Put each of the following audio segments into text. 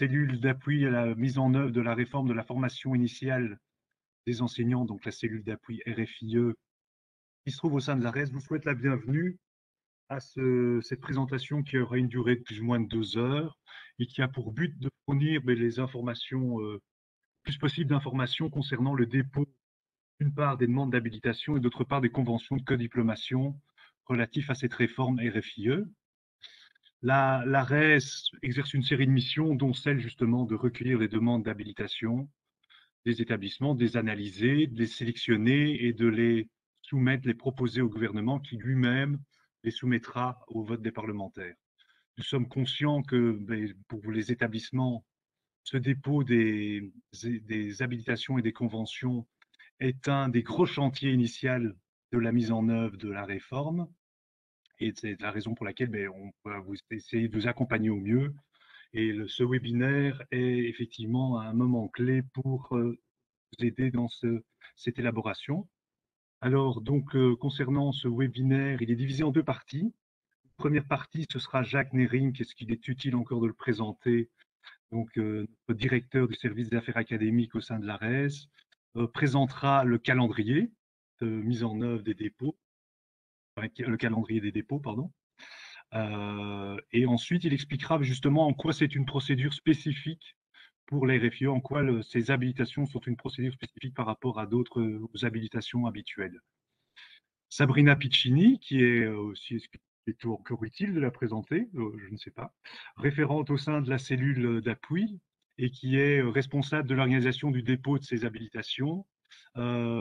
cellule d'appui à la mise en œuvre de la réforme de la formation initiale des enseignants, donc la cellule d'appui RFIE, qui se trouve au sein de l'ARES, vous souhaite la bienvenue à cette présentation qui aura une durée de plus ou moins de 2 heures et qui a pour but de fournir les informations, plus possible d'informations concernant le dépôt, d'une part, des demandes d'habilitation et d'autre part, des conventions de codiplomation relatifs à cette réforme RFIE. L'ARES exerce une série de missions, dont celle justement de recueillir les demandes d'habilitation des établissements, de les analyser, de les sélectionner et de les soumettre, les proposer au gouvernement qui lui-même les soumettra au vote des parlementaires. Nous sommes conscients que pour les établissements, ce dépôt des habilitations et des conventions est un des gros chantiers initiaux de la mise en œuvre de la réforme. Et c'est la raison pour laquelle on va vous essayer de vous accompagner au mieux. Et ce webinaire est effectivement un moment clé pour vous aider dans cette élaboration. Alors, donc, concernant ce webinaire, il est divisé en deux parties. Première partie, ce sera Jacques Nering, est-ce qu'il est utile encore de le présenter, donc notre directeur du service des affaires académiques au sein de l'ARES, présentera le calendrier de mise en œuvre des dépôts, le calendrier des dépôts, pardon. Et ensuite, il expliquera justement en quoi c'est une procédure spécifique pour les RFIE, en quoi ces habilitations sont une procédure spécifique par rapport à d'autres habilitations habituelles. Sabrina Piccini, qui est aussi, est encore utile de la présenter, je ne sais pas, référente au sein de la cellule d'appui et qui est responsable de l'organisation du dépôt de ces habilitations,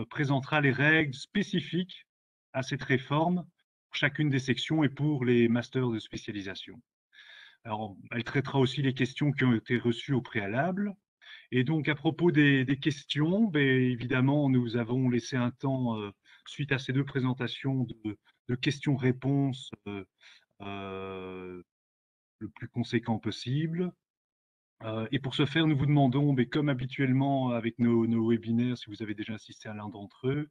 présentera les règles spécifiques à cette réforme pour chacune des sections et pour les masters de spécialisation. Alors, elle traitera aussi les questions qui ont été reçues au préalable. Et donc, à propos des questions, évidemment, nous avons laissé un temps, suite à ces deux présentations, de questions-réponses le plus conséquent possible. Et pour ce faire, nous vous demandons, comme habituellement avec nos webinaires, si vous avez déjà assisté à l'un d'entre eux,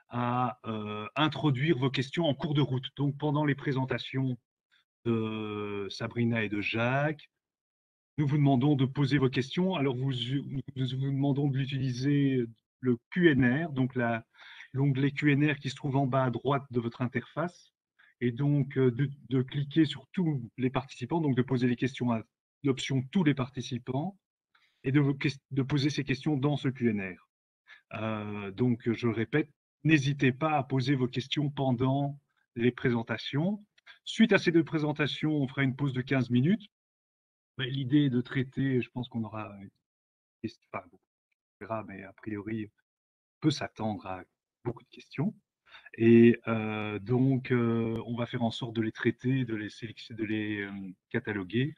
à introduire vos questions en cours de route. Donc, pendant les présentations de Sabrina et de Jacques, nous vous demandons de poser vos questions. Alors, nous vous demandons de l'utiliser le QNR, donc l'onglet QNR qui se trouve en bas à droite de votre interface, et donc de cliquer sur tous les participants, donc de poser les questions à l'option tous les participants, et de poser ces questions dans ce QNR. Donc, je répète, n'hésitez pas à poser vos questions pendant les présentations. Suite à ces deux présentations, on fera une pause de 15 minutes. L'idée est de traiter, je pense qu'on aura, enfin, on verra, mais a priori, on peut s'attendre à beaucoup de questions. Et donc, on va faire en sorte de les traiter, de les sélectionner, de les cataloguer.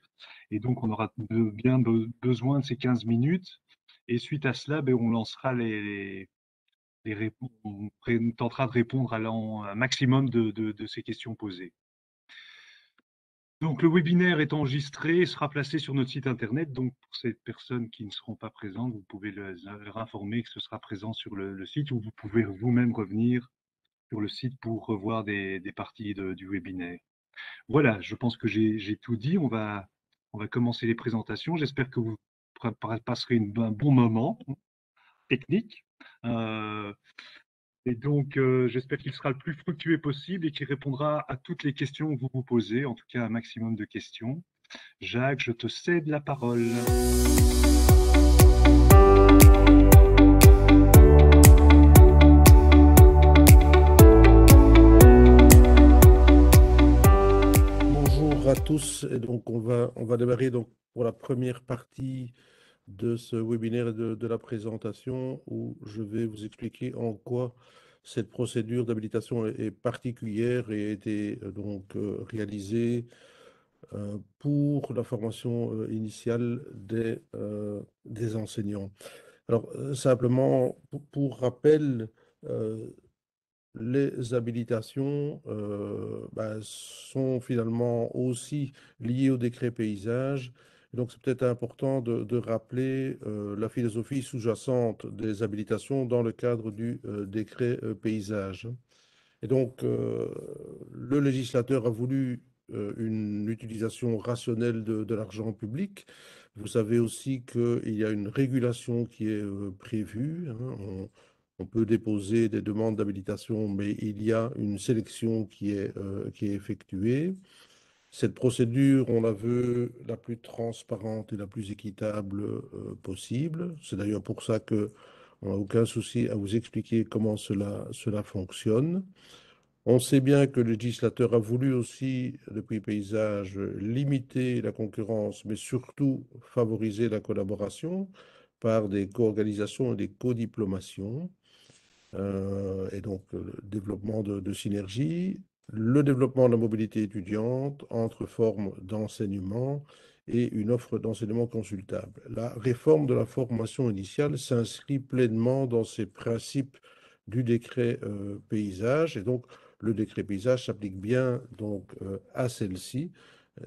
Et donc, on aura bien besoin de ces 15 minutes. Et suite à cela, on lancera les réponses, on tentera de répondre à un maximum de ces questions posées. Donc, le webinaire est enregistré et sera placé sur notre site internet. Donc, pour ces personnes qui ne seront pas présentes, vous pouvez leur informer que ce sera présent sur le site, ou vous pouvez vous-même revenir sur le site pour revoir des parties du webinaire. Voilà, je pense que j'ai tout dit. On va commencer les présentations. J'espère que vous passerez un bon moment technique. Et donc, j'espère qu'il sera le plus fructueux possible et qu'il répondra à toutes les questions que vous vous posez, en tout cas un maximum de questions. Jacques, je te cède la parole. Bonjour à tous. Et donc, on va démarrer donc pour la première partie de ce webinaire et de la présentation où je vais vous expliquer en quoi cette procédure d'habilitation est particulière et a été réalisée pour la formation initiale des enseignants. Alors, simplement, pour rappel, les habilitations sont finalement aussi liées au décret paysage. Donc, c'est peut-être important de rappeler la philosophie sous-jacente des habilitations dans le cadre du décret paysage. Et donc, le législateur a voulu une utilisation rationnelle de l'argent public. Vous savez aussi qu'il y a une régulation qui est prévue, hein. On peut déposer des demandes d'habilitation, mais il y a une sélection qui est effectuée. Cette procédure, on la veut la plus transparente et la plus équitable possible. C'est d'ailleurs pour ça que on n'a aucun souci à vous expliquer comment cela fonctionne. On sait bien que le législateur a voulu aussi, depuis Paysage, limiter la concurrence, mais surtout favoriser la collaboration par des co-organisations et des co-diplomations, et donc le développement de synergies, le développement de la mobilité étudiante entre formes d'enseignement et une offre d'enseignement consultable. La réforme de la formation initiale s'inscrit pleinement dans ces principes du décret paysage, et donc le décret paysage s'applique bien donc à celle-ci.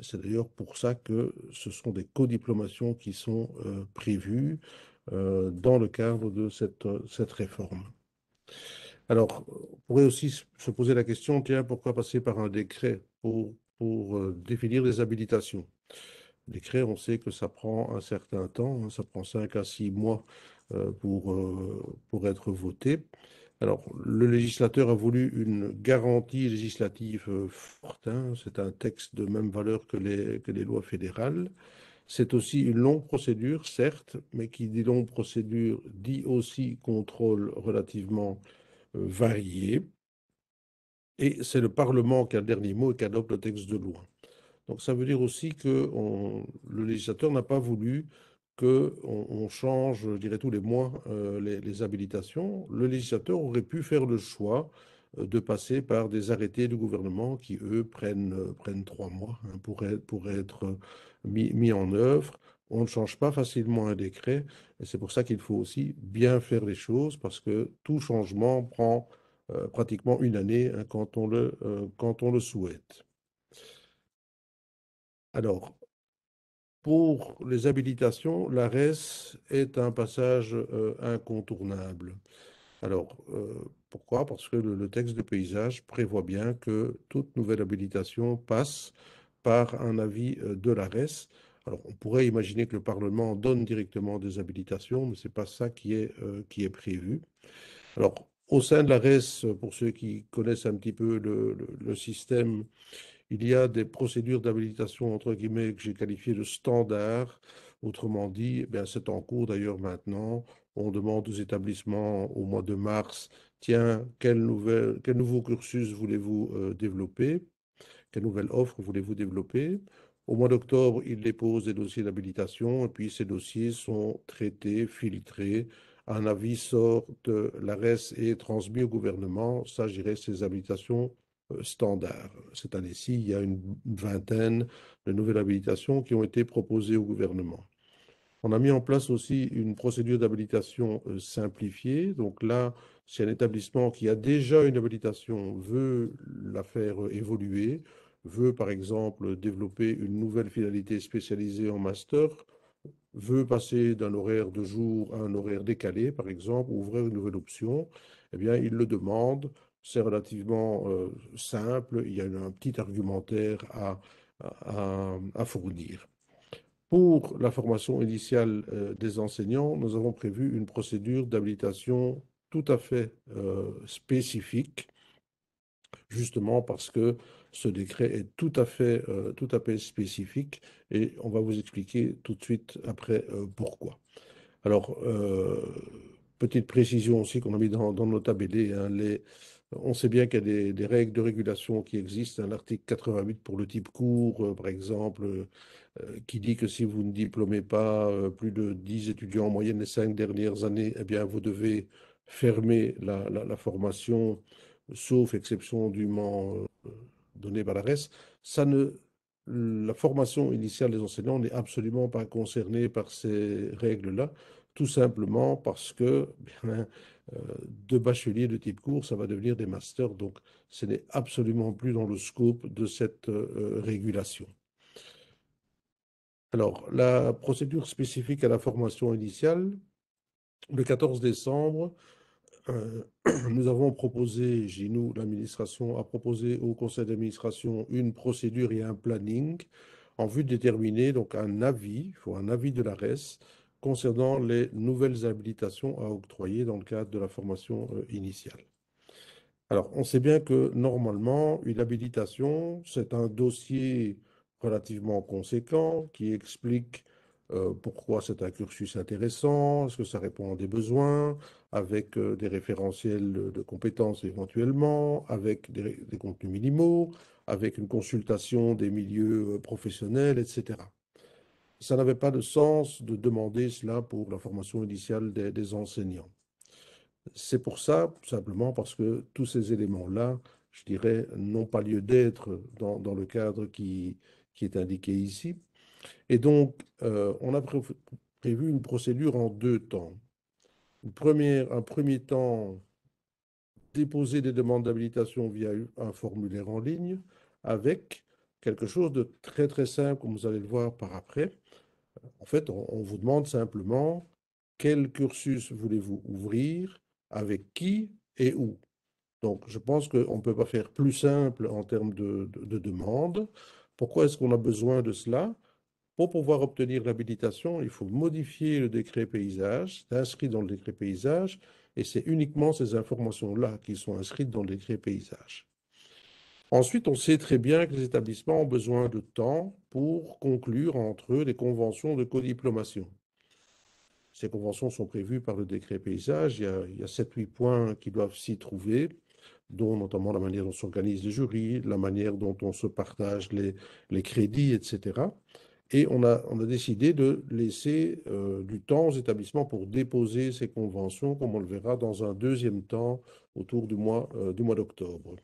C'est d'ailleurs pour ça que ce sont des codiplomations qui sont prévues dans le cadre de cette réforme. Alors, on pourrait aussi se poser la question, tiens, pourquoi passer par un décret pour définir des habilitations? Décret, on sait que ça prend un certain temps, hein, ça prend 5 à 6 mois pour être voté. Alors, le législateur a voulu une garantie législative forte, hein. C'est un texte de même valeur que les lois fédérales. C'est aussi une longue procédure, certes, mais qui dit longue procédure dit aussi contrôle relativement varié. Et c'est le Parlement qui a le dernier mot et qui adopte le texte de loi. Donc ça veut dire aussi que le législateur n'a pas voulu qu'on change, je dirais, tous les mois les habilitations. Le législateur aurait pu faire le choix de passer par des arrêtés du gouvernement qui, eux, prennent 3 mois, hein, pour être mis en œuvre. On ne change pas facilement un décret, et c'est pour ça qu'il faut aussi bien faire les choses, parce que tout changement prend pratiquement une année, hein, quand on le souhaite. Alors, pour les habilitations, l'ARES est un passage incontournable. Alors, pourquoi? Parce que le texte de paysage prévoit bien que toute nouvelle habilitation passe par un avis de l'ARES. Alors, on pourrait imaginer que le Parlement donne directement des habilitations, mais ce n'est pas ça qui est prévu. Alors, au sein de l'ARES, pour ceux qui connaissent un petit peu le système, il y a des procédures d'habilitation, entre guillemets, que j'ai qualifiées de standards. Autrement dit, eh bien, c'est en cours d'ailleurs maintenant. On demande aux établissements au mois de mars, tiens, quel nouveau cursus voulez-vous développer? Quelle nouvelle offre voulez-vous développer? Au mois d'octobre, ils déposent des dossiers d'habilitation et puis ces dossiers sont traités, filtrés. Un avis sort de l'ARES et est transmis au gouvernement. Ça, je dirais, ces habilitations standards. Cette année-ci, il y a une vingtaine de nouvelles habilitations qui ont été proposées au gouvernement. On a mis en place aussi une procédure d'habilitation simplifiée. Donc là, si un établissement qui a déjà une habilitation veut la faire évoluer, veut par exemple développer une nouvelle finalité spécialisée en master, veut passer d'un horaire de jour à un horaire décalé, par exemple, ou ouvrir une nouvelle option, eh bien, il le demande. C'est relativement simple. Il y a un petit argumentaire à fournir. Pour la formation initiale des enseignants, nous avons prévu une procédure d'habilitation tout à fait spécifique, justement parce que ce décret est tout à fait spécifique, et on va vous expliquer tout de suite après pourquoi. Alors, petite précision aussi qu'on a mis dans nos tabellés, hein, on sait bien qu'il y a des règles de régulation qui existent. L'article 88 pour le type court, par exemple, qui dit que si vous ne diplômez pas plus de 10 étudiants en moyenne les 5 dernières années, eh bien, vous devez fermer la formation, sauf exception dûment donnée par la RES. La formation initiale des enseignants n'est absolument pas concernée par ces règles-là, tout simplement parce que bien, de bacheliers de type court, ça va devenir des masters, donc ce n'est absolument plus dans le scope de cette régulation. Alors, la procédure spécifique à la formation initiale, le 14 décembre, euh, nous avons proposé, nous, l'administration, a proposé au conseil d'administration une procédure et un planning en vue de déterminer donc un avis, il faut un avis de l'ARES concernant les nouvelles habilitations à octroyer dans le cadre de la formation initiale. Alors, on sait bien que normalement, une habilitation, c'est un dossier relativement conséquent qui explique pourquoi c'est un cursus intéressant, est-ce que ça répond à des besoins, avec des référentiels de compétences éventuellement, avec des contenus minimaux, avec une consultation des milieux professionnels, etc. Ça n'avait pas de sens de demander cela pour la formation initiale des enseignants. C'est pour ça, simplement parce que tous ces éléments-là, je dirais, n'ont pas lieu d'être dans le cadre qui est indiqué ici. Et donc, on a prévu une procédure en deux temps. Un premier temps, déposer des demandes d'habilitation via un formulaire en ligne avec quelque chose de très très simple, comme vous allez le voir par après. En fait, on vous demande simplement quel cursus voulez-vous ouvrir, avec qui et où. Donc, je pense qu'on ne peut pas faire plus simple en termes de demande. Pourquoi est-ce qu'on a besoin de cela? Pour pouvoir obtenir l'habilitation, il faut modifier le décret paysage. C'est inscrit dans le décret paysage et c'est uniquement ces informations-là qui sont inscrites dans le décret paysage. Ensuite, on sait très bien que les établissements ont besoin de temps pour conclure entre eux des conventions de codiplomation. Ces conventions sont prévues par le décret paysage. Il y a 7-8 points qui doivent s'y trouver, dont notamment la manière dont s'organisent les jurys, la manière dont on se partage les crédits, etc. Et on a décidé de laisser du temps aux établissements pour déposer ces conventions, comme on le verra dans un deuxième temps autour du mois d'octobre.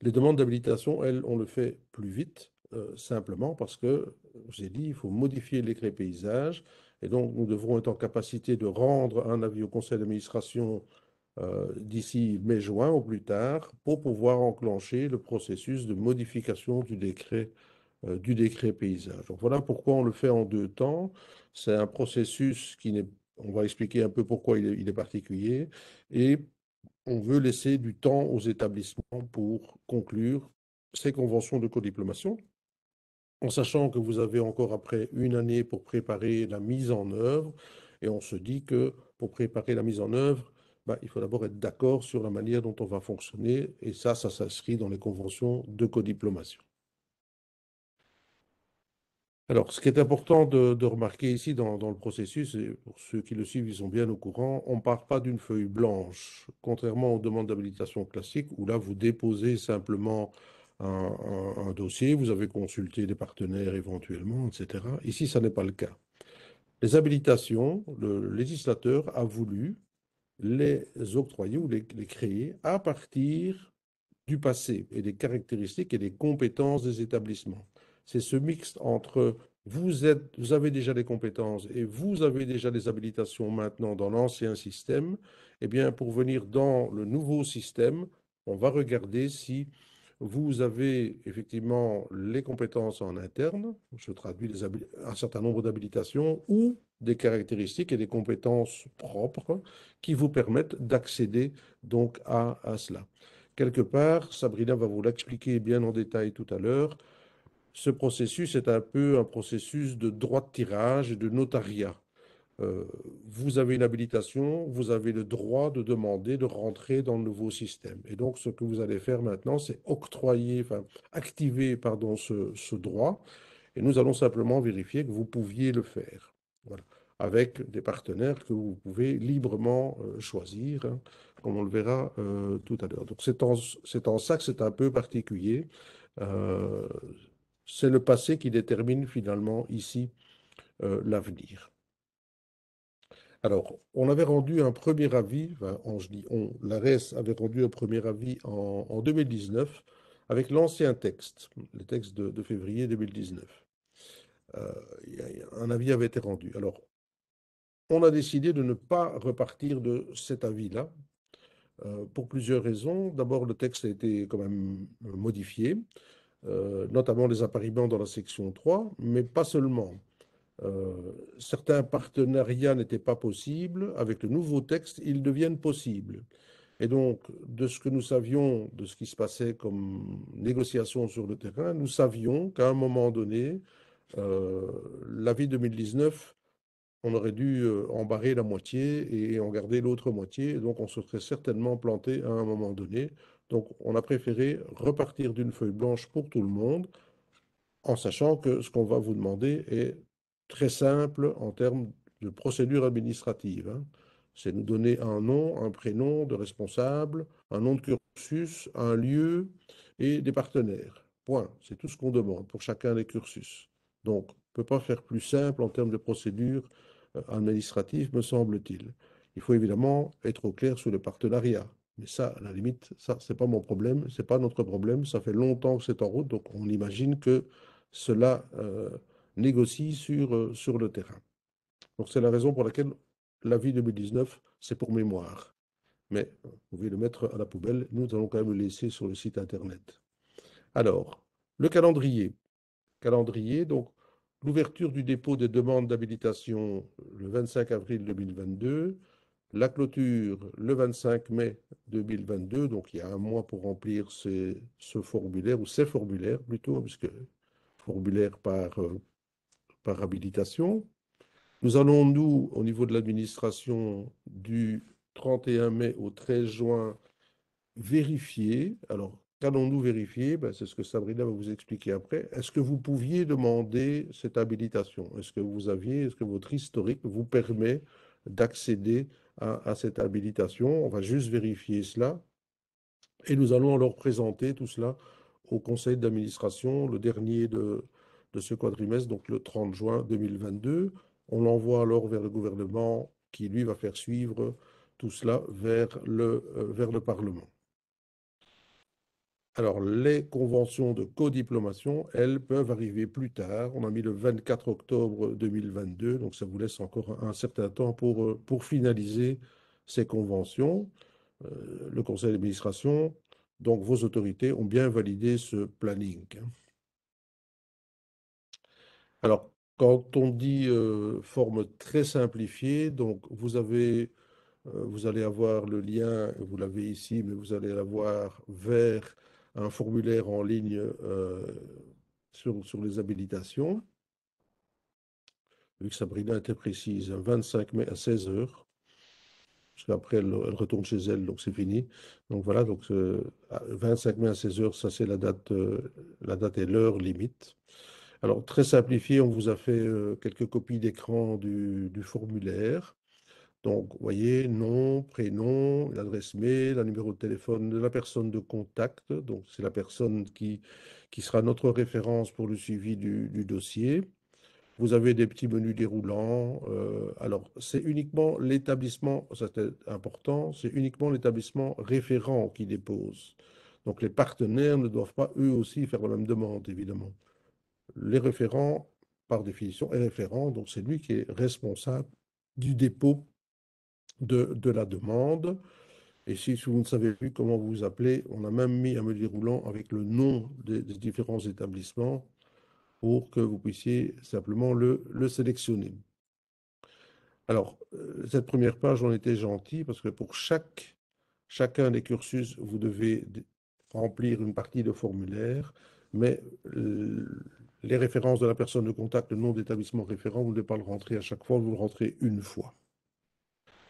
Les demandes d'habilitation, elles, on le fait plus vite, simplement parce que, j'ai dit, il faut modifier les décret paysage. Et donc, nous devrons être en capacité de rendre un avis au conseil d'administration d'ici mai-juin au plus tard pour pouvoir enclencher le processus de modification du décret paysage. Donc, voilà pourquoi on le fait en deux temps. C'est un processus qui n'est, on va expliquer un peu pourquoi il est particulier. Et on veut laisser du temps aux établissements pour conclure ces conventions de codiplomation, en sachant que vous avez encore après une année pour préparer la mise en œuvre. Et on se dit que pour préparer la mise en œuvre, ben, il faut d'abord être d'accord sur la manière dont on va fonctionner. Et ça s'inscrit dans les conventions de codiplomation. Alors, ce qui est important de remarquer ici dans le processus, et pour ceux qui le suivent, ils sont bien au courant, on ne part pas d'une feuille blanche, contrairement aux demandes d'habilitation classiques, où là, vous déposez simplement un dossier, vous avez consulté des partenaires éventuellement, etc. Ici, ça n'est pas le cas. Les habilitations, le législateur a voulu les octroyer ou les créer à partir du passé et des caractéristiques et des compétences des établissements. C'est ce mixte entre vous avez déjà des compétences et vous avez déjà des habilitations maintenant dans l'ancien système. Eh bien, pour venir dans le nouveau système, on va regarder si vous avez effectivement les compétences en interne, je traduis un certain nombre d'habilitations, ou des caractéristiques et des compétences propres qui vous permettent d'accéder donc à cela. Quelque part, Sabrina va vous l'expliquer bien en détail tout à l'heure, ce processus est un peu un processus de droit de tirage et de notariat. Euh, Vous avez une habilitation, vous avez le droit de demander de rentrer dans le nouveau système. Et donc, ce que vous allez faire maintenant, c'est octroyer, enfin, activer, pardon, ce droit. Et nous allons simplement vérifier que vous pouviez le faire. Voilà. Avec des partenaires que vous pouvez librement choisir, hein, comme on le verra tout à l'heure. Donc, c'est en ça que c'est un peu particulier. Euh, c'est le passé qui détermine finalement ici l'avenir. Alors, on avait rendu un premier avis, enfin, je dis on, l'ARES avait rendu un premier avis en 2019 avec l'ancien texte, le texte de février 2019. Euh, un avis avait été rendu. Alors, on a décidé de ne pas repartir de cet avis-là pour plusieurs raisons. D'abord, le texte a été quand même modifié, notamment les appariements dans la section 3, mais pas seulement. certains partenariats n'étaient pas possibles. Avec le nouveau texte, ils deviennent possibles. Et donc, de ce que nous savions, de ce qui se passait comme négociation sur le terrain, nous savions qu'à un moment donné, l'avis 2019, on aurait dû en barrer la moitié et en garder l'autre moitié. Et donc, on se serait certainement planté à un moment donné. Donc, on a préféré repartir d'une feuille blanche pour tout le monde, en sachant que ce qu'on va vous demander est très simple en termes de procédure administrative, hein. C'est nous donner un nom, un prénom de responsable, un nom de cursus, un lieu et des partenaires. Point. C'est tout ce qu'on demande pour chacun des cursus. Donc, on ne peut pas faire plus simple en termes de procédure administrative, me semble-t-il. Il faut évidemment être au clair sur le partenariat. Mais ça, à la limite, ça, c'est pas mon problème, c'est pas notre problème. Ça fait longtemps que c'est en route, donc on imagine que cela négocie sur le terrain. Donc c'est la raison pour laquelle l'avis 2019, c'est pour mémoire. Mais vous pouvez le mettre à la poubelle. Nous allons quand même le laisser sur le site internet. Alors, le calendrier. Calendrier, donc l'ouverture du dépôt des demandes d'habilitation le 25 avril 2022, la clôture le 25 mai 2022, donc il y a un mois pour remplir ce formulaire, ou ces formulaires plutôt, puisque formulaire par habilitation. Nous allons, nous, au niveau de l'administration, du 31 mai au 13 juin, vérifier. Alors, qu'allons-nous vérifier? Ben, c'est ce que Sabrina va vous expliquer après. Est-ce que vous pouviez demander cette habilitation? Est-ce que votre historique vous permet d'accéder à cette habilitation? On va juste vérifier cela. Et nous allons alors présenter tout cela au conseil d'administration, le dernier de ce quadrimestre, donc le 30 juin 2022. On l'envoie alors vers le gouvernement qui, lui, va faire suivre tout cela vers le Parlement. Alors, les conventions de codiplomation, elles, peuvent arriver plus tard. On a mis le 24 octobre 2022, donc ça vous laisse encore un certain temps pour finaliser ces conventions. Le conseil d'administration, donc vos autorités ont bien validé ce planning, hein. Alors, quand on dit forme très simplifiée, donc vous allez avoir le lien, vous l'avez ici, mais vous allez l'avoir vers un formulaire en ligne sur les habilitations. Vu que Sabrina était précise, 25 mai à 16 heures. Parce qu'après, elle retourne chez elle, donc c'est fini. Donc voilà, donc 25 mai à 16 heures, ça c'est la date et l'heure limite. Alors, très simplifié, on vous a fait quelques copies d'écran du formulaire. Donc, vous voyez, nom, prénom, l'adresse mail, le numéro de téléphone de la personne de contact. Donc, c'est la personne qui sera notre référence pour le suivi du dossier. Vous avez des petits menus déroulants. Alors, c'est uniquement l'établissement, ça c'est important, c'est uniquement l'établissement référent qui dépose. Donc, les partenaires ne doivent pas eux aussi faire la même demande, évidemment. Les référents, par définition, est référent, donc c'est lui qui est responsable du dépôt de la demande. Et si vous ne savez plus comment vous vous appelez, on a même mis un menu roulant avec le nom des différents établissements pour que vous puissiez simplement le sélectionner. Alors, cette première page, on était gentil parce que pour chacun des cursus, vous devez remplir une partie de formulaire, mais les références de la personne de contact, le nom d'établissement référent, vous ne devez pas le rentrer à chaque fois, vous le rentrez une fois.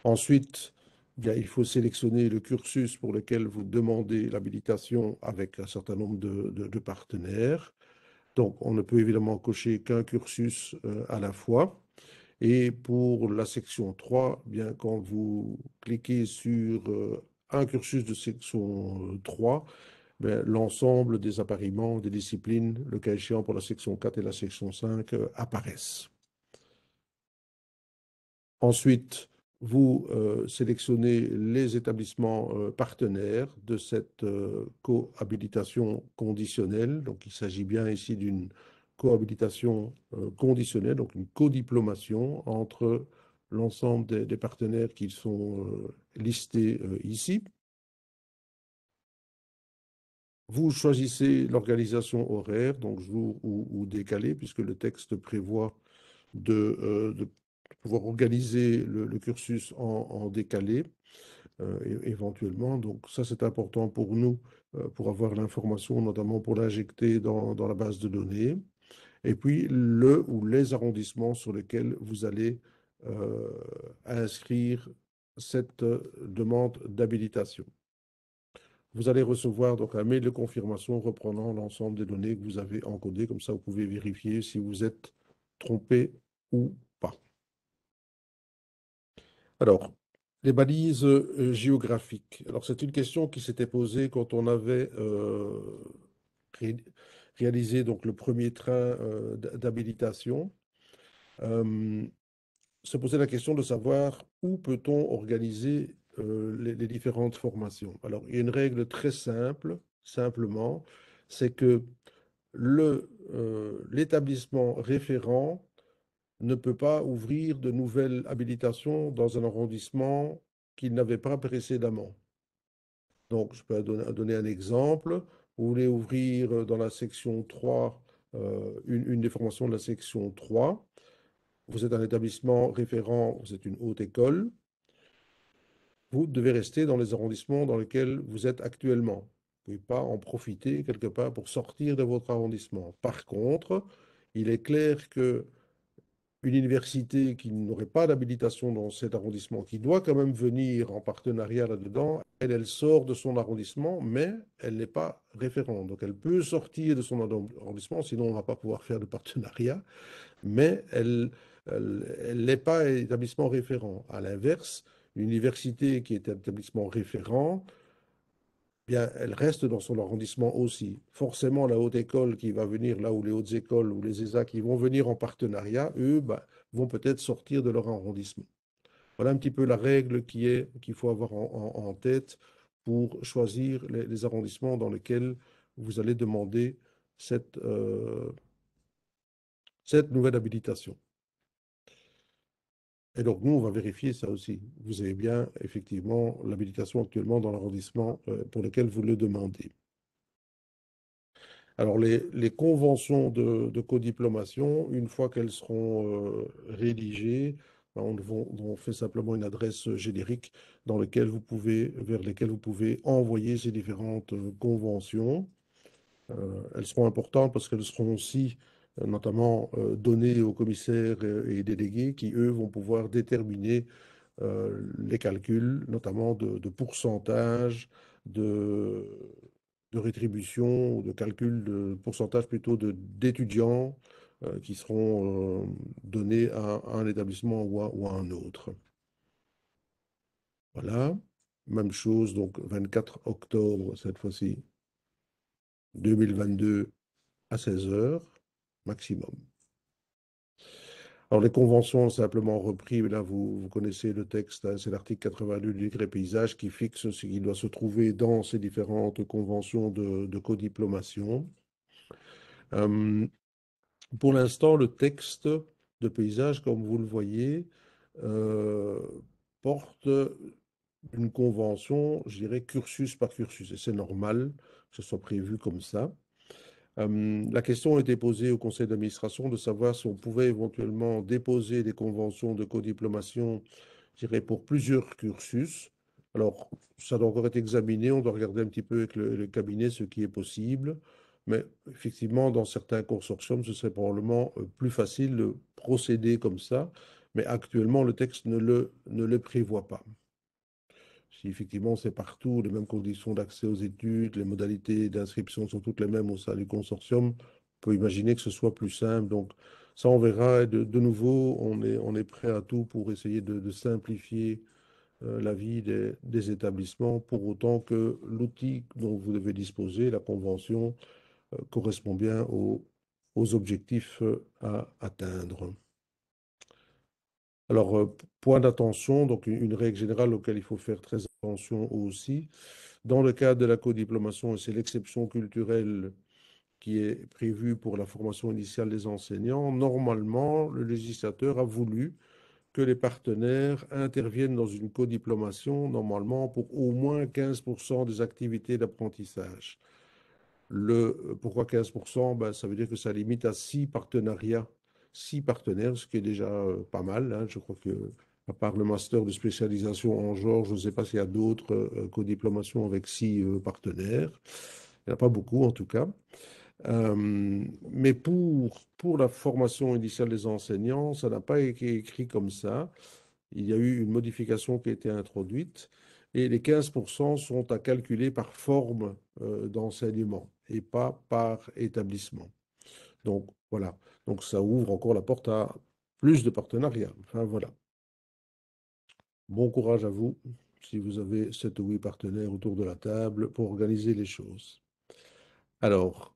Ensuite, bien, il faut sélectionner le cursus pour lequel vous demandez l'habilitation avec un certain nombre de partenaires. Donc, on ne peut évidemment cocher qu'un cursus à la fois. Et pour la section 3, bien, quand vous cliquez sur un cursus de section 3, ben, l'ensemble des appariements, des disciplines, le cas échéant pour la section 4 et la section 5, apparaissent. Ensuite, vous sélectionnez les établissements partenaires de cette cohabilitation conditionnelle. Donc, il s'agit bien ici d'une cohabilitation conditionnelle, donc une codiplomation entre l'ensemble des partenaires qui sont listés ici. Vous choisissez l'organisation horaire, donc jour ou décalé, puisque le texte prévoit de pouvoir organiser le cursus en décalé, éventuellement. Donc ça, c'est important pour nous, pour avoir l'information, notamment pour l'injecter dans la base de données. Et puis le ou les arrondissements sur lesquels vous allez euh, inscrire cette demande d'habilitation. Vous allez recevoir donc un mail de confirmation reprenant l'ensemble des données que vous avez encodées. Comme ça, vous pouvez vérifier si vous êtes trompé ou pas. Alors, les balises géographiques. Alors, c'est une question qui s'était posée quand on avait ré- réalisé donc, le premier train d'habilitation. Euh, Se poser la question de savoir où peut-on organiser les différentes formations. Alors, il y a une règle très simple, simplement, c'est que l'établissement référent ne peut pas ouvrir de nouvelles habilitations dans un arrondissement qu'il n'avait pas précédemment. Donc, je peux donner un exemple. Vous voulez ouvrir dans la section 3, une des formations de la section 3. Vous êtes un établissement référent, vous êtes une haute école. Vous devez rester dans les arrondissements dans lesquels vous êtes actuellement. Vous ne pouvez pas en profiter quelque part pour sortir de votre arrondissement. Par contre, il est clair que une université qui n'aurait pas d'habilitation dans cet arrondissement, qui doit quand même venir en partenariat là-dedans, elle sort de son arrondissement, mais elle n'est pas référente. Donc elle peut sortir de son arrondissement, sinon on ne va pas pouvoir faire de partenariat, mais elle n'est pas établissement référent. À l'inverse, une université qui est établissement référent, bien, elle reste dans son arrondissement aussi. Forcément, la haute école qui va venir là où les hautes écoles ou les ESA qui vont venir en partenariat, eux, bah, vont peut-être sortir de leur arrondissement. Voilà un petit peu la règle qu'il faut avoir en tête pour choisir les arrondissements dans lesquels vous allez demander cette nouvelle habilitation. Et donc, nous, on va vérifier ça aussi. Vous avez bien, effectivement, l'habilitation actuellement dans l'arrondissement pour lequel vous le demandez. Alors, les conventions de codiplomation, une fois qu'elles seront rédigées, ben, on fait simplement une adresse générique vers lesquelles vous pouvez envoyer ces différentes conventions. Elles seront importantes parce qu'elles seront aussi notamment données aux commissaires et délégués qui, eux, vont pouvoir déterminer les calculs, notamment de pourcentage, de, de rétribution, ou de calcul de pourcentage plutôt d'étudiants qui seront donnés à un établissement ou à un autre. Voilà. Même chose, donc 24 octobre cette fois-ci, 2022 à 16 heures maximum. Alors, les conventions, simplement repris, mais là, vous connaissez le texte, hein, c'est l'article 82 du décret paysage qui fixe ce qui doit se trouver dans ces différentes conventions de codiplomation. Euh, pour l'instant, le texte de paysage, comme vous le voyez, euh, porte une convention, je dirais, cursus par cursus, et c'est normal que ce soit prévu comme ça. La question a été posée au conseil d'administration de savoir si on pouvait éventuellement déposer des conventions de codiplomation, je dirais, pour plusieurs cursus. Alors, ça doit encore être examiné, on doit regarder un petit peu avec le cabinet ce qui est possible. Mais effectivement, dans certains consortiums, ce serait probablement plus facile de procéder comme ça. Mais actuellement, le texte ne le prévoit pas. Si effectivement c'est partout, les mêmes conditions d'accès aux études, les modalités d'inscription sont toutes les mêmes au sein du consortium, on peut imaginer que ce soit plus simple. Donc ça, on verra. Et de nouveau, on est prêt à tout pour essayer de simplifier la vie des établissements, pour autant que l'outil dont vous devez disposer, la convention, correspond bien aux objectifs à atteindre. Alors, point d'attention, donc une règle générale auquel il faut faire très attention aussi. Dans le cadre de la codiplomation, et c'est l'exception culturelle qui est prévue pour la formation initiale des enseignants, normalement, le législateur a voulu que les partenaires interviennent dans une codiplomation, normalement pour au moins 15% des activités d'apprentissage. Pourquoi 15%? Ben, ça veut dire que ça limite à 6 partenariats 6 partenaires, ce qui est déjà pas mal, hein. Je crois que, à part le master de spécialisation en genre, je ne sais pas s'il y a d'autres co-diplomations avec 6 partenaires. Il n'y en a pas beaucoup en tout cas. Mais pour la formation initiale des enseignants, ça n'a pas été écrit comme ça. Il y a eu une modification qui a été introduite et les 15% sont à calculer par forme d'enseignement et pas par établissement. Donc voilà, donc ça ouvre encore la porte à plus de partenariats. Enfin voilà. Bon courage à vous si vous avez 7 ou 8 partenaires autour de la table pour organiser les choses. Alors,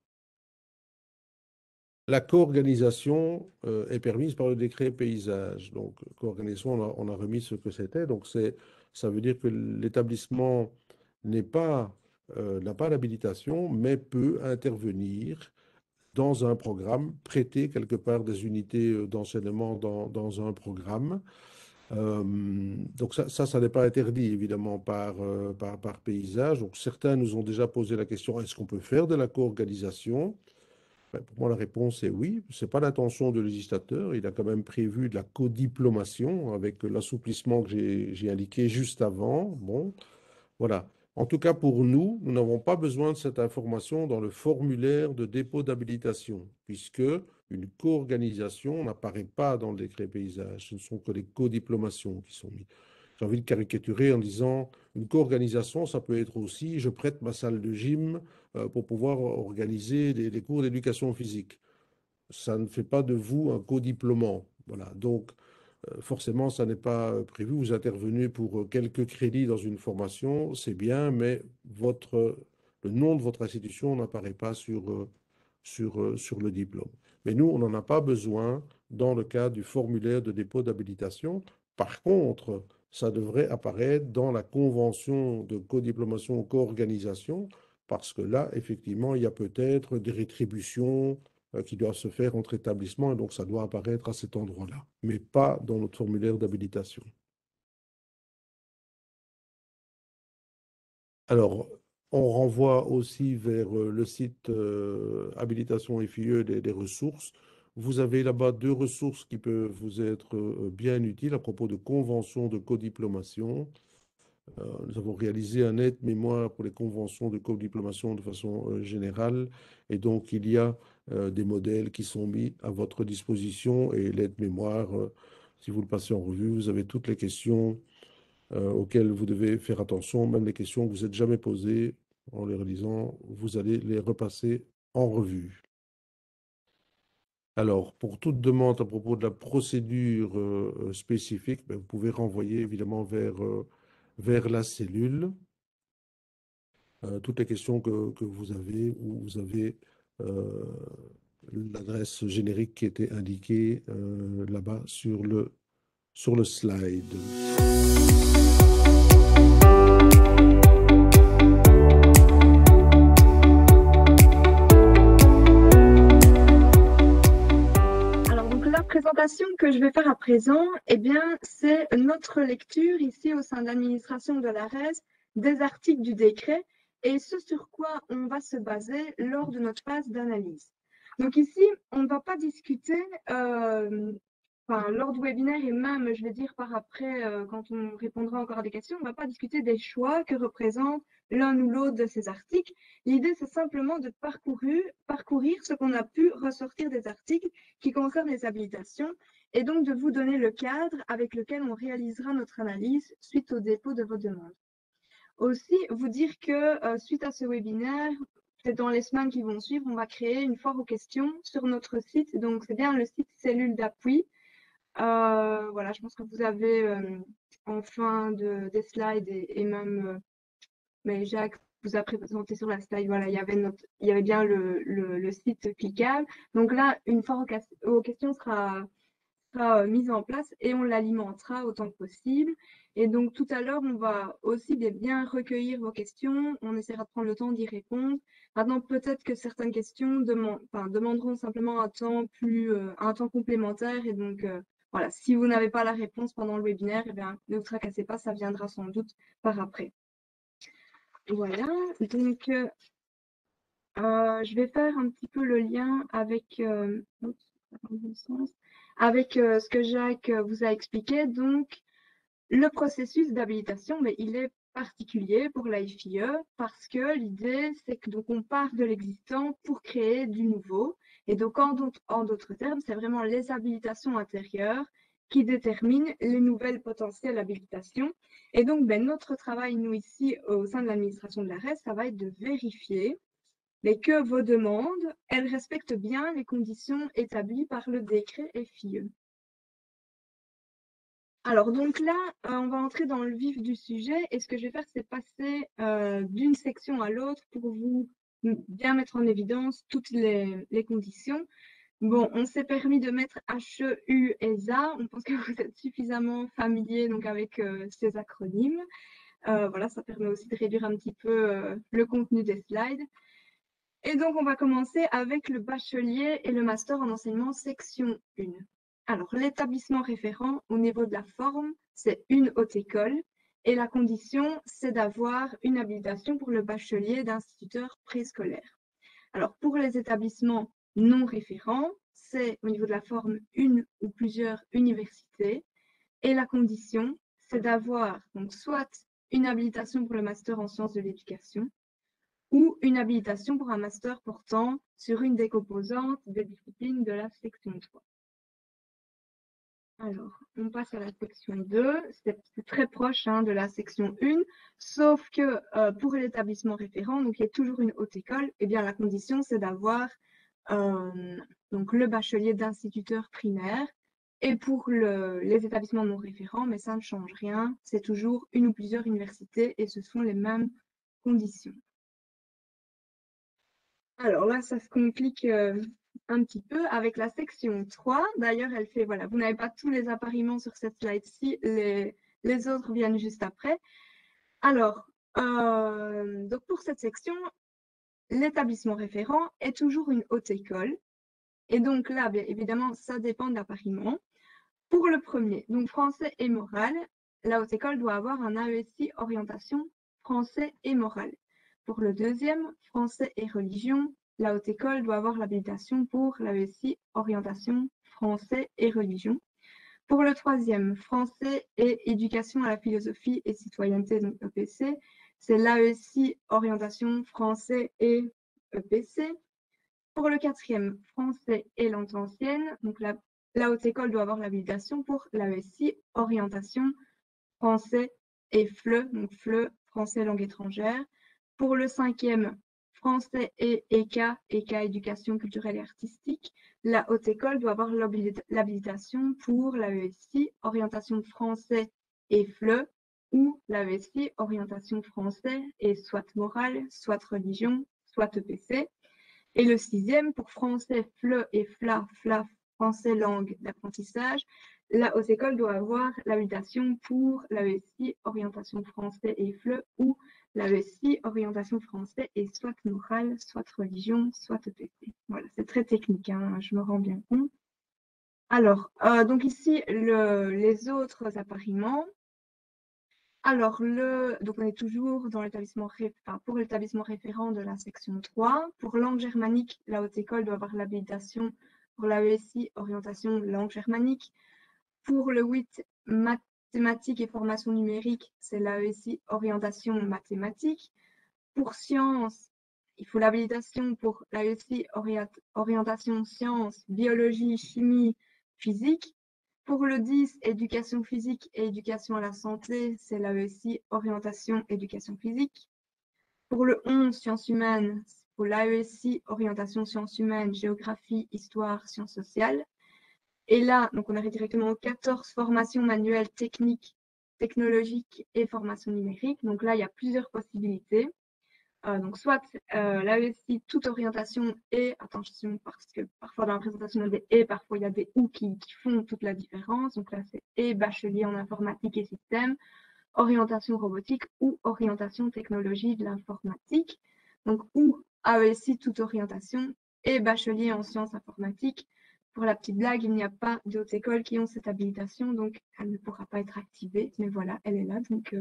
la co-organisation est permise par le décret paysage. Donc, co-organisation, on a remis ce que c'était. Donc, ça veut dire que l'établissement n'a pas l'habilitation, mais peut intervenir dans un programme, prêter quelque part des unités d'enseignement dans un programme. Donc ça n'est pas interdit évidemment par paysage. Donc certains nous ont déjà posé la question, est-ce qu'on peut faire de la co-organisation? Ben, pour moi, la réponse est oui. Ce n'est pas l'intention du législateur. Il a quand même prévu de la codiplomation avec l'assouplissement que j'ai indiqué juste avant. Bon, voilà. En tout cas, pour nous, nous n'avons pas besoin de cette information dans le formulaire de dépôt d'habilitation, puisque une co-organisation n'apparaît pas dans le décret paysage. Ce ne sont que les codiplomations qui sont mises. J'ai envie de caricaturer en disant une co-organisation, ça peut être aussi je prête ma salle de gym pour pouvoir organiser des cours d'éducation physique. Ça ne fait pas de vous un codiplômant. Voilà. Donc, forcément, ça n'est pas prévu. Vous intervenez pour quelques crédits dans une formation, c'est bien, mais le nom de votre institution n'apparaît pas sur le diplôme. Mais nous, on n'en a pas besoin dans le cas du formulaire de dépôt d'habilitation. Par contre, ça devrait apparaître dans la convention de codiplomation ou co-organisation, parce que là, effectivement, il y a peut-être des rétributions qui doivent se faire entre établissements, et donc ça doit apparaître à cet endroit-là, mais pas dans notre formulaire d'habilitation. Alors, on renvoie aussi vers le site Habilitation FIE des ressources. Vous avez là-bas 2 ressources qui peuvent vous être bien utiles à propos de conventions de codiplomation. Nous avons réalisé un aide-mémoire pour les conventions de codiplomation de façon générale, et donc il y a des modèles qui sont mis à votre disposition, et l'aide-mémoire, si vous le passez en revue, vous avez toutes les questions auxquelles vous devez faire attention, même les questions que vous n'êtes jamais posées en les relisant, vous allez les repasser en revue. Alors, pour toute demande à propos de la procédure spécifique, ben, vous pouvez renvoyer évidemment vers la cellule toutes les questions que vous avez, ou vous avez l'adresse générique qui était indiquée là-bas sur le slide. Présentation que je vais faire à présent, eh bien, c'est notre lecture ici au sein de l'administration de l'ARES des articles du décret et ce sur quoi on va se baser lors de notre phase d'analyse. Donc ici, on ne va pas discuter, lors du webinaire et même, je vais dire par après, quand on répondra encore à des questions, on ne va pas discuter des choix que représente l'un ou l'autre de ces articles. L'idée, c'est simplement de parcourir ce qu'on a pu ressortir des articles qui concernent les habilitations et donc de vous donner le cadre avec lequel on réalisera notre analyse suite au dépôt de vos demandes. Aussi, vous dire que suite à ce webinaire, peut-être dans les semaines qui vont suivre, on va créer une foire aux questions sur notre site. Donc, c'est bien le site Cellule d'appui. Voilà, je pense que vous avez en fin des slides et même mais Jacques vous a présenté sur la slide, voilà, il y avait bien le site cliquable. Donc là, une foire aux questions sera mise en place et on l'alimentera autant que possible. Et donc tout à l'heure, on va aussi bien recueillir vos questions, on essaiera de prendre le temps d'y répondre. Maintenant, peut-être que certaines questions demanderont simplement un temps complémentaire et donc voilà, si vous n'avez pas la réponse pendant le webinaire, eh bien, ne vous tracassez pas, ça viendra sans doute par après. Voilà, donc je vais faire un petit peu le lien avec Avec ce que Jacques vous a expliqué, donc, le processus d'habilitation, mais il est particulier pour la FIE parce que l'idée, c'est que donc on part de l'existant pour créer du nouveau. Et donc, en d'autres termes, c'est vraiment les habilitations intérieures qui déterminent les nouvelles potentielles habilitations. Et donc, notre travail, nous, ici, au sein de l'administration de l'arrêt, ça va être de vérifier que vos demandes, elles respectent bien les conditions établies par le décret FIE. Alors, donc là, on va entrer dans le vif du sujet et ce que je vais faire, c'est passer d'une section à l'autre pour vous bien mettre en évidence toutes les conditions. Bon, on s'est permis de mettre HEU, ESA. On pense que vous êtes suffisamment familier donc, avec ces acronymes. Voilà, ça permet aussi de réduire un petit peu le contenu des slides. Et donc, on va commencer avec le bachelier et le master en enseignement section 1. Alors, l'établissement référent au niveau de la forme, c'est une haute école et la condition, c'est d'avoir une habilitation pour le bachelier d'instituteur préscolaire. Alors, pour les établissements non référents, c'est au niveau de la forme une ou plusieurs universités et la condition, c'est d'avoir donc soit une habilitation pour le master en sciences de l'éducation, ou une habilitation pour un master portant sur une des composantes des disciplines de la section 3. Alors, on passe à la section 2. C'est très proche de la section 1, sauf que pour l'établissement référent, donc il y a toujours une haute école, et bien la condition, c'est d'avoir donc le bachelier d'instituteur primaire. Et pour les établissements non référents, mais ça ne change rien, c'est toujours une ou plusieurs universités et ce sont les mêmes conditions. Alors là, ça se complique un petit peu avec la section 3. D'ailleurs, elle fait, voilà, vous n'avez pas tous les appariements sur cette slide-ci, les autres viennent juste après. Alors, donc pour cette section, l'établissement référent est toujours une haute école. Et donc là, bien évidemment, ça dépend de l'appariement. Pour le premier, donc français et morale, la haute école doit avoir un AESI orientation français et morale. Pour le deuxième, français et religion, la haute école doit avoir l'habilitation pour l'AESI orientation français et religion. Pour le troisième, français et éducation à la philosophie et citoyenneté, donc EPC, c'est l'AESI orientation français et EPC. Pour le quatrième, français et langue ancienne, donc la haute école doit avoir l'habilitation pour l'AESI orientation français et FLE, donc FLE, français langue étrangère. Pour le cinquième, français et ECA, ECA éducation culturelle et artistique, la haute école doit avoir l'habilitation pour l'AESI orientation français et FLE ou l'AESI orientation français et soit morale, soit religion, soit EPC. Et le sixième, pour français, FLE et FLA, FLA, français langue d'apprentissage, la haute école doit avoir l'habilitation pour l'AESI orientation français et FLE ou l'AESI orientation français et soit morale, soit religion, soit EPC. Voilà, c'est très technique, je me rends bien compte. Alors, donc ici, les autres appariements. Alors, donc on est toujours dans l'établissement pour l'établissement référent de la section 3. Pour langue germanique, la haute école doit avoir l'habilitation pour l'AESI orientation langue germanique. Pour le 8, mathématiques et formation numérique, c'est l'AESI orientation mathématiques. Pour sciences, il faut l'habilitation pour l'AESI orientation sciences, biologie, chimie, physique. Pour le 10, éducation physique et éducation à la santé, c'est l'AESI orientation éducation physique. Pour le 11, sciences humaines, pour l'AESI orientation sciences humaines, géographie, histoire, sciences sociales. Et là, donc on arrive directement aux 14 formations manuelles techniques, technologiques et formation numérique. Donc là, il y a plusieurs possibilités. Donc soit l'AESI, toute orientation et, attention, parce que parfois dans la présentation il y a des et, parfois il y a des ou qui font toute la différence. Donc là c'est et bachelier en informatique et système, orientation robotique ou orientation technologie de l'informatique. Donc ou AESI, toute orientation et bachelier en sciences informatiques. Pour la petite blague, il n'y a pas d'autres écoles qui ont cette habilitation, donc elle ne pourra pas être activée. Mais voilà, elle est là, donc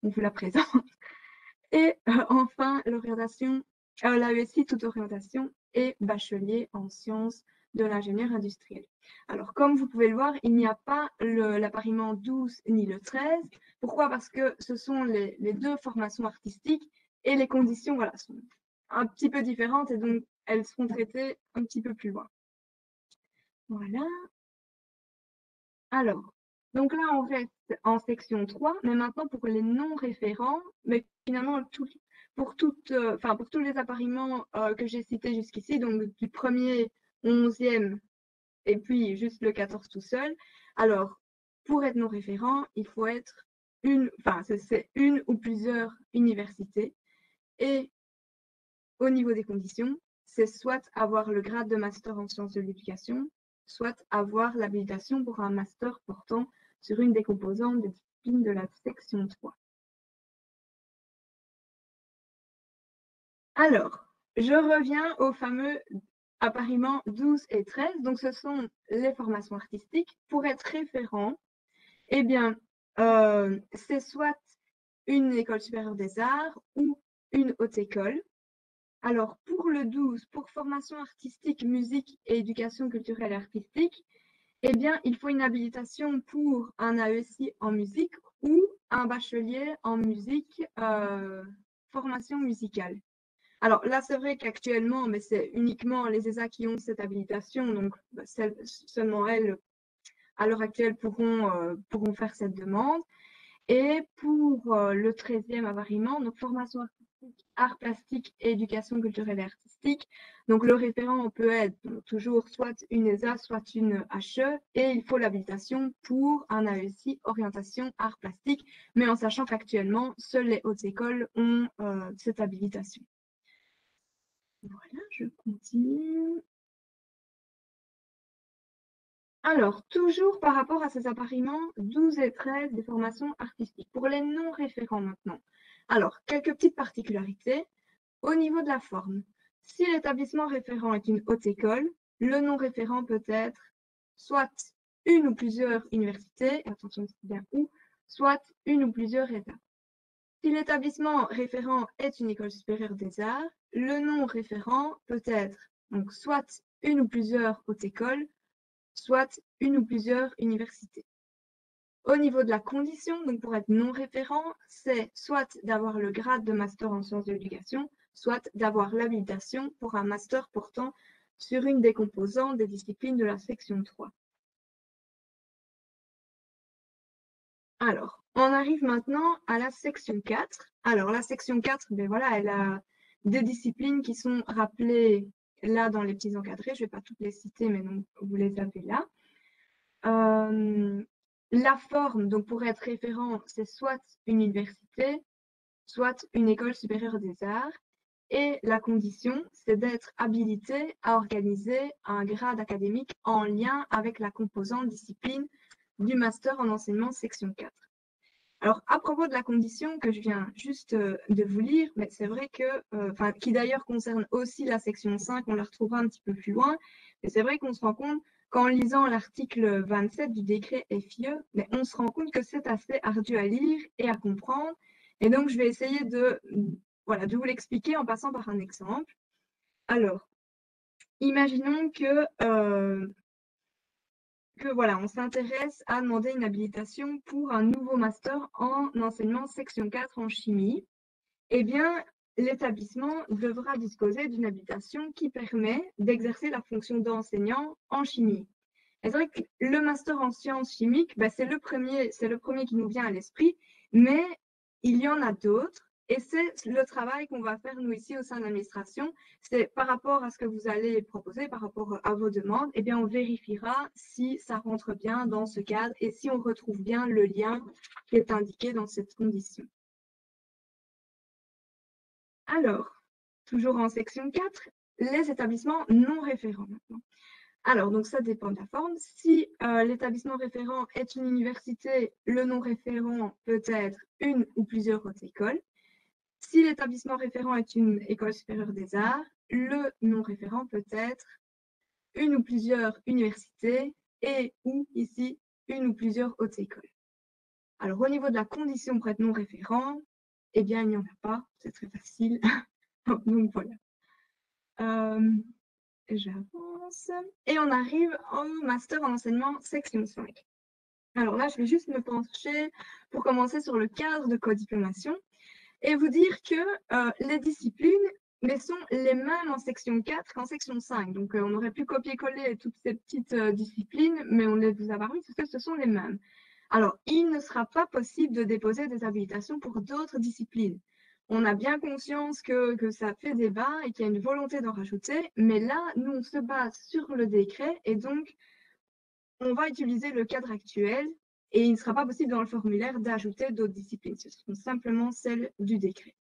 on vous la présente. Et enfin, l'orientation, l'AESI, toute orientation et bachelier en sciences de l'ingénieur industriel. Alors, comme vous pouvez le voir, il n'y a pas l'appariement 12 ni le 13. Pourquoi? Parce que ce sont les deux formations artistiques et les conditions, voilà, sont un petit peu différentes et donc elles seront traitées un petit peu plus loin. Voilà. Alors, donc là, on reste en section 3, mais maintenant pour les non-référents, mais finalement pour tous les appariements que j'ai cités jusqu'ici, donc du 1er, 11e et puis juste le 14 tout seul. Alors, pour être non-référent, il faut être c'est une ou plusieurs universités. Et au niveau des conditions, c'est soit avoir le grade de master en sciences de l'éducation, soit avoir l'habilitation pour un master portant sur une des composantes des disciplines de la section 3. Alors, je reviens au fameux appariement 12 et 13. Donc, ce sont les formations artistiques. Pour être référent, eh bien, c'est soit une école supérieure des arts ou une haute école. Alors, pour le 12, pour formation artistique, musique et éducation culturelle et artistique, eh bien, il faut une habilitation pour un AESI en musique ou un bachelier en musique, formation musicale. Alors là, c'est vrai qu'actuellement, mais c'est uniquement les ESA qui ont cette habilitation, donc seulement elles, à l'heure actuelle, pourront faire cette demande. Et pour le 13e appariement, donc formation artistique, art plastique et éducation culturelle et artistique, donc le référent peut être toujours soit une ESA, soit une HE, et il faut l'habilitation pour un AESI orientation art plastique, mais en sachant qu'actuellement, seules les hautes écoles ont cette habilitation. Voilà, je continue. Alors, toujours par rapport à ces appariements 12 et 13 des formations artistiques. Pour les non-référents maintenant. Alors, quelques petites particularités. Au niveau de la forme, si l'établissement référent est une haute école, le non-référent peut être soit une ou plusieurs universités, attention c'est bien où, soit une ou plusieurs États. Si l'établissement référent est une école supérieure des arts, le non-référent peut être donc soit une ou plusieurs hautes écoles, soit une ou plusieurs universités. Au niveau de la condition, donc pour être non-référent, c'est soit d'avoir le grade de master en sciences de l'éducation, soit d'avoir l'habilitation pour un master portant sur une des composantes des disciplines de la section 3. Alors, on arrive maintenant à la section 4. Alors, la section 4, ben voilà, elle a des disciplines qui sont rappelées là dans les petits encadrés. Je ne vais pas toutes les citer, mais donc vous les avez là. La forme, donc pour être référent, c'est soit une université, soit une école supérieure des arts. Et la condition, c'est d'être habilité à organiser un grade académique en lien avec la composante discipline du master en enseignement section 4. Alors, à propos de la condition que je viens juste de vous lire, mais c'est vrai que, qui d'ailleurs concerne aussi la section 5, on la retrouvera un petit peu plus loin, mais c'est vrai qu'on se rend compte qu'en lisant l'article 27 du décret FIE, mais on se rend compte que c'est assez ardu à lire et à comprendre. Et donc, je vais essayer de vous l'expliquer en passant par un exemple. Alors, imaginons que voilà, on s'intéresse à demander une habilitation pour un nouveau master en enseignement section 4 en chimie. Eh bien, l'établissement devra disposer d'une habilitation qui permet d'exercer la fonction d'enseignant en chimie. Et c'est vrai que le master en sciences chimiques, c'est le premier qui nous vient à l'esprit, mais il y en a d'autres. Et c'est le travail qu'on va faire, nous, ici, au sein de l'administration. C'est par rapport à ce que vous allez proposer, par rapport à vos demandes, eh bien, on vérifiera si ça rentre bien dans ce cadre et si on retrouve bien le lien qui est indiqué dans cette condition. Alors, toujours en section 4, les établissements non référents maintenant. Alors, donc ça dépend de la forme. Si l'établissement référent est une université, le non-référent peut être une ou plusieurs hautes écoles. Si l'établissement référent est une école supérieure des arts, le non-référent peut être une ou plusieurs universités et ou ici une ou plusieurs hautes écoles. Alors au niveau de la condition pour être non-référent, eh bien il n'y en a pas, c'est très facile. Donc voilà. j'avance. Et on arrive en master en enseignement section 5. Alors là, je vais juste me pencher pour commencer sur le cadre de codiplomation et vous dire que les disciplines sont les mêmes en section 4 qu'en section 5. Donc, on aurait pu copier-coller toutes ces petites disciplines, mais on les vous a pas mis parce que ce sont les mêmes. Alors, il ne sera pas possible de déposer des habilitations pour d'autres disciplines. On a bien conscience que ça fait débat et qu'il y a une volonté d'en rajouter, mais là, nous, on se base sur le décret et donc, on va utiliser le cadre actuel et il ne sera pas possible dans le formulaire d'ajouter d'autres disciplines. Ce seront simplement celles du décret.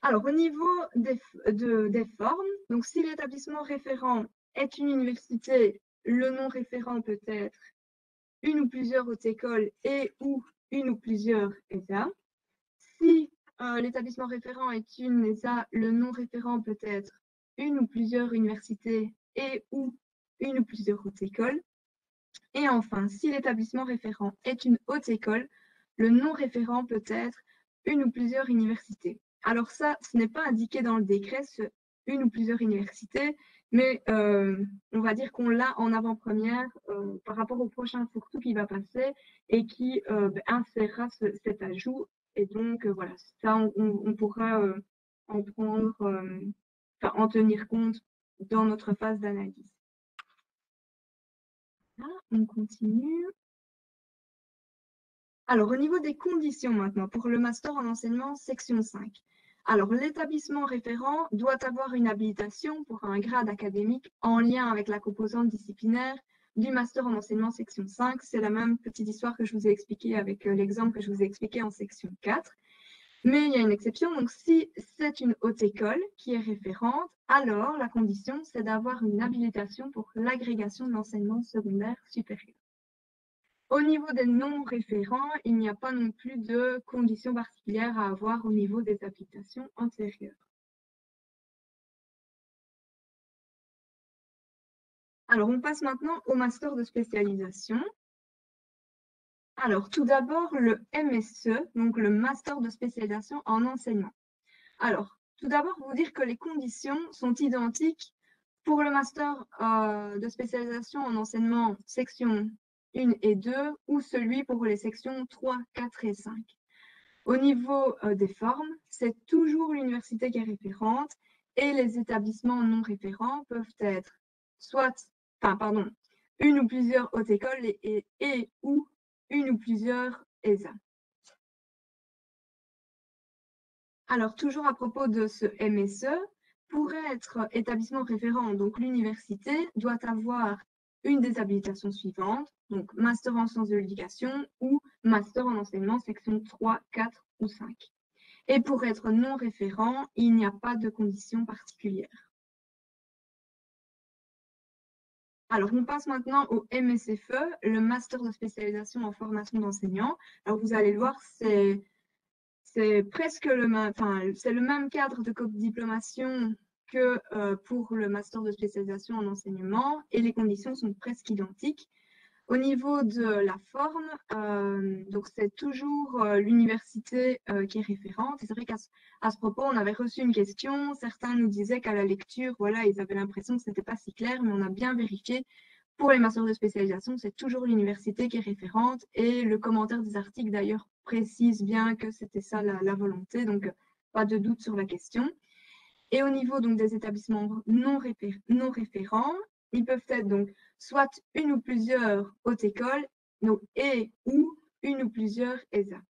Alors, au niveau des formes, donc si l'établissement référent est une université, le nom référent peut être une ou plusieurs hautes écoles et ou une ou plusieurs ESA. Si l'établissement référent est une ESA, le nom référent peut être une ou plusieurs universités et ou une ou plusieurs hautes écoles. Et enfin, si l'établissement référent est une haute école, le nom référent peut être une ou plusieurs universités. Alors ça, ce n'est pas indiqué dans le décret, une ou plusieurs universités, mais on va dire qu'on l'a en avant-première par rapport au prochain fourre-tout qui va passer et qui insérera cet ajout. Et donc, voilà, ça, on pourra en prendre, en tenir compte dans notre phase d'analyse. Là, on continue. Alors, au niveau des conditions maintenant, pour le master en enseignement section 5. Alors, l'établissement référent doit avoir une habilitation pour un grade académique en lien avec la composante disciplinaire du master en enseignement section 5. C'est la même petite histoire que je vous ai expliquée avec l'exemple que je vous ai expliqué en section 4. Mais il y a une exception, donc si c'est une haute école qui est référente, alors la condition, c'est d'avoir une habilitation pour l'agrégation de l'enseignement secondaire supérieur. Au niveau des non-référents, il n'y a pas non plus de conditions particulières à avoir au niveau des habilitations antérieures. Alors, on passe maintenant au master de spécialisation. Alors, tout d'abord, le MSE, donc le master de spécialisation en enseignement. Alors, tout d'abord, vous dire que les conditions sont identiques pour le master de spécialisation en enseignement section 1 et 2 ou celui pour les sections 3, 4 et 5. Au niveau des formes, c'est toujours l'université qui est référente et les établissements non référents peuvent être une ou plusieurs hautes écoles et ou une ou plusieurs ESA. Alors, toujours à propos de ce MSE, pour être établissement référent, donc l'université doit avoir une des habilitations suivantes, donc master en sciences de l'éducation ou master en enseignement section 3, 4 ou 5. Et pour être non référent, il n'y a pas de conditions particulières. Alors, on passe maintenant au MSFE, le master de spécialisation en formation d'enseignants. Alors, vous allez le voir, c'est presque le même, c'est le même cadre de diplomation que pour le master de spécialisation en enseignement et les conditions sont presque identiques. Au niveau de la forme, donc c'est toujours l'université qui est référente. Et c'est vrai qu'à ce propos, on avait reçu une question. Certains nous disaient qu'à la lecture, voilà, ils avaient l'impression que ce n'était pas si clair, mais on a bien vérifié. Pour les masters de spécialisation, c'est toujours l'université qui est référente et le commentaire des articles d'ailleurs précise bien que c'était ça la volonté, donc pas de doute sur la question. Et au niveau donc, des établissements non référents, ils peuvent être donc soit une ou plusieurs hautes écoles et ou une ou plusieurs ESA.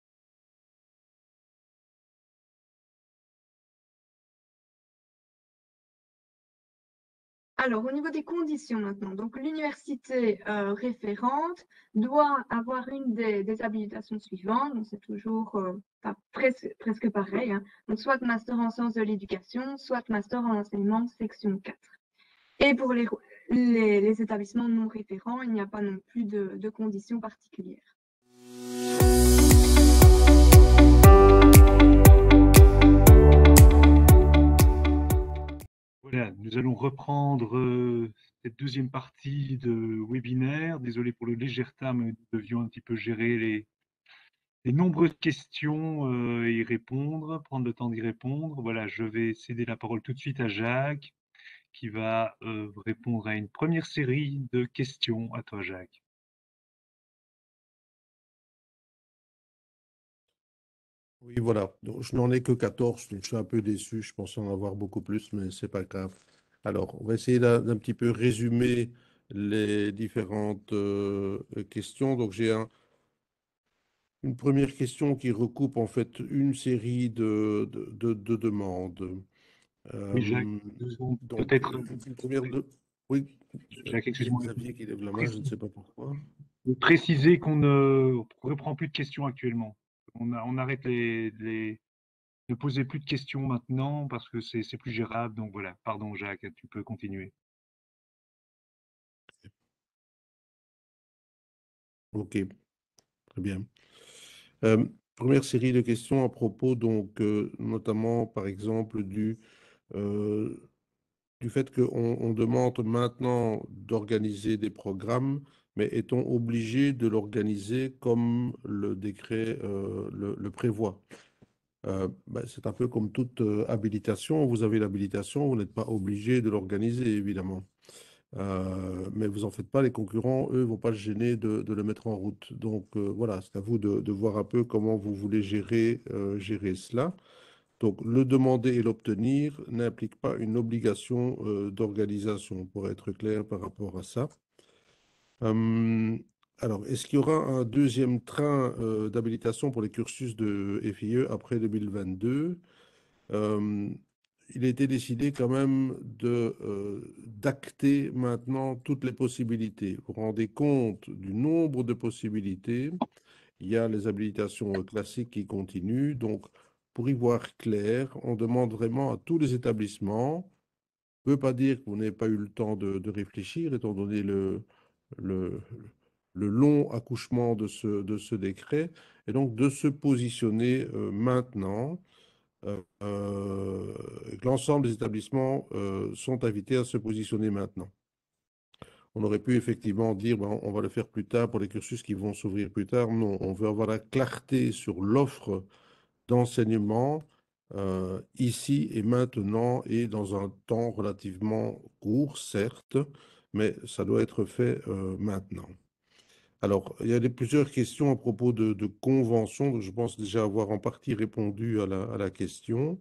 Alors, au niveau des conditions maintenant, donc l'université référente doit avoir une des habilitations suivantes, donc c'est toujours presque pareil, hein. Donc soit master en sciences de l'éducation, soit master en enseignement section 4. Et pour les établissements non référents, il n'y a pas non plus de conditions particulières. Voilà, nous allons reprendre cette deuxième partie de webinaire. Désolé pour le léger retard, mais nous devions un petit peu gérer les nombreuses questions et y répondre, prendre le temps d'y répondre. Voilà, je vais céder la parole tout de suite à Jacques, qui va répondre à une première série de questions. À toi, Jacques. Oui, voilà. Donc, je n'en ai que 14. Donc je suis un peu déçu. Je pensais en avoir beaucoup plus, mais c'est pas grave. Alors, on va essayer d'un petit peu résumer les différentes questions. Donc, j'ai une première question qui recoupe en fait une série de demandes. Oui, Jacques, Euh, 2 secondes. donc, Peut-être, une première de... Oui, Jacques, il y a excuse-moi, Xavier qui lève la main, je ne sais pas pourquoi. préciser qu'on ne reprend plus de questions actuellement. On arrête ne posez plus de questions maintenant parce que c'est plus gérable. Donc voilà, pardon Jacques, tu peux continuer. Ok, très bien. Première série de questions à propos, donc, notamment, par exemple, euh, du fait qu'on demande maintenant d'organiser des programmes, mais est-on obligé de l'organiser comme le décret le prévoit? Ben, c'est un peu comme toute habilitation. Vous avez l'habilitation, vous n'êtes pas obligé de l'organiser, évidemment. Mais vous en faites pas, les concurrents, eux, vont pas se gêner de le mettre en route. Donc voilà, c'est à vous de voir un peu comment vous voulez gérer cela. Donc le demander et l'obtenir n'implique pas une obligation d'organisation, pour être clair par rapport à ça. Euh, alors, est-ce qu'il y aura un deuxième train d'habilitation pour les cursus de FIE après 2022? Euh, il a été décidé quand même d'acter maintenant toutes les possibilités. Vous vous rendez compte du nombre de possibilités. Il y a les habilitations classiques qui continuent. Donc, pour y voir clair, on demande vraiment à tous les établissements. Ça ne veut pas dire que vous n'avez pas eu le temps de réfléchir, étant donné le, le long accouchement de ce décret, et donc de se positionner maintenant. L'ensemble des établissements sont invités à se positionner maintenant. On aurait pu effectivement dire, ben, on va le faire plus tard pour les cursus qui vont s'ouvrir plus tard. Non, on veut avoir la clarté sur l'offre d'enseignement ici et maintenant et dans un temps relativement court, certes, mais ça doit être fait maintenant. Alors, il y a plusieurs questions à propos de conventions. Je pense déjà avoir en partie répondu à la question.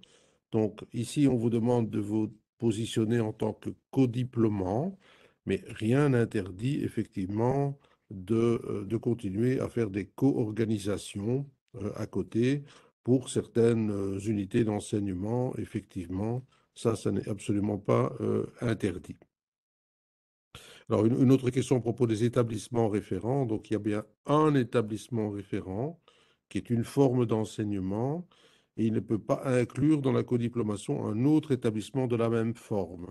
Donc, ici, on vous demande de vous positionner en tant que codiplômant, mais rien n'interdit effectivement de continuer à faire des co-organisations à côté pour certaines unités d'enseignement. Effectivement, ça n'est absolument pas interdit. Alors, une autre question à propos des établissements référents. Donc, il y a bien un établissement référent qui est une forme d'enseignement et il ne peut pas inclure dans la codiplomation un autre établissement de la même forme.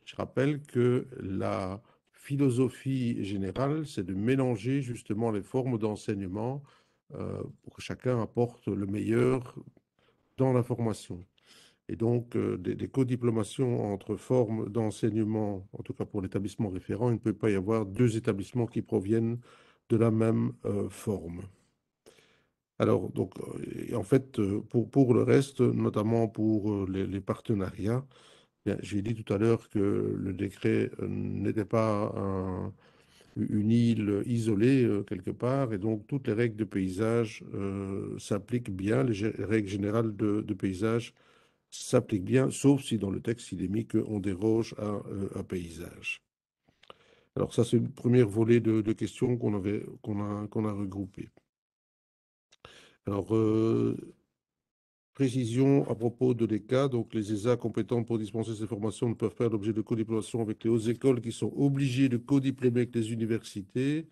Je rappelle que la philosophie générale, c'est de mélanger justement les formes d'enseignement pour que chacun apporte le meilleur dans la formation. Et donc, des codiplomations entre formes d'enseignement, en tout cas pour l'établissement référent, il ne peut pas y avoir deux établissements qui proviennent de la même forme. Alors, donc, et en fait, pour le reste, notamment pour les partenariats, bien, j'ai dit tout à l'heure que le décret n'était pas une île isolée quelque part, et donc toutes les règles de paysage s'appliquent bien, les règles générales de paysage s'applique bien, sauf si dans le texte il est mis qu'on déroge à un paysage. Alors ça, c'est le premier volet de questions qu'on a regroupé. Alors, précision à propos de l'ECA, donc les ESA compétents pour dispenser ces formations ne peuvent faire l'objet de codiplomation avec les hautes écoles qui sont obligées de codiplômer avec les universités.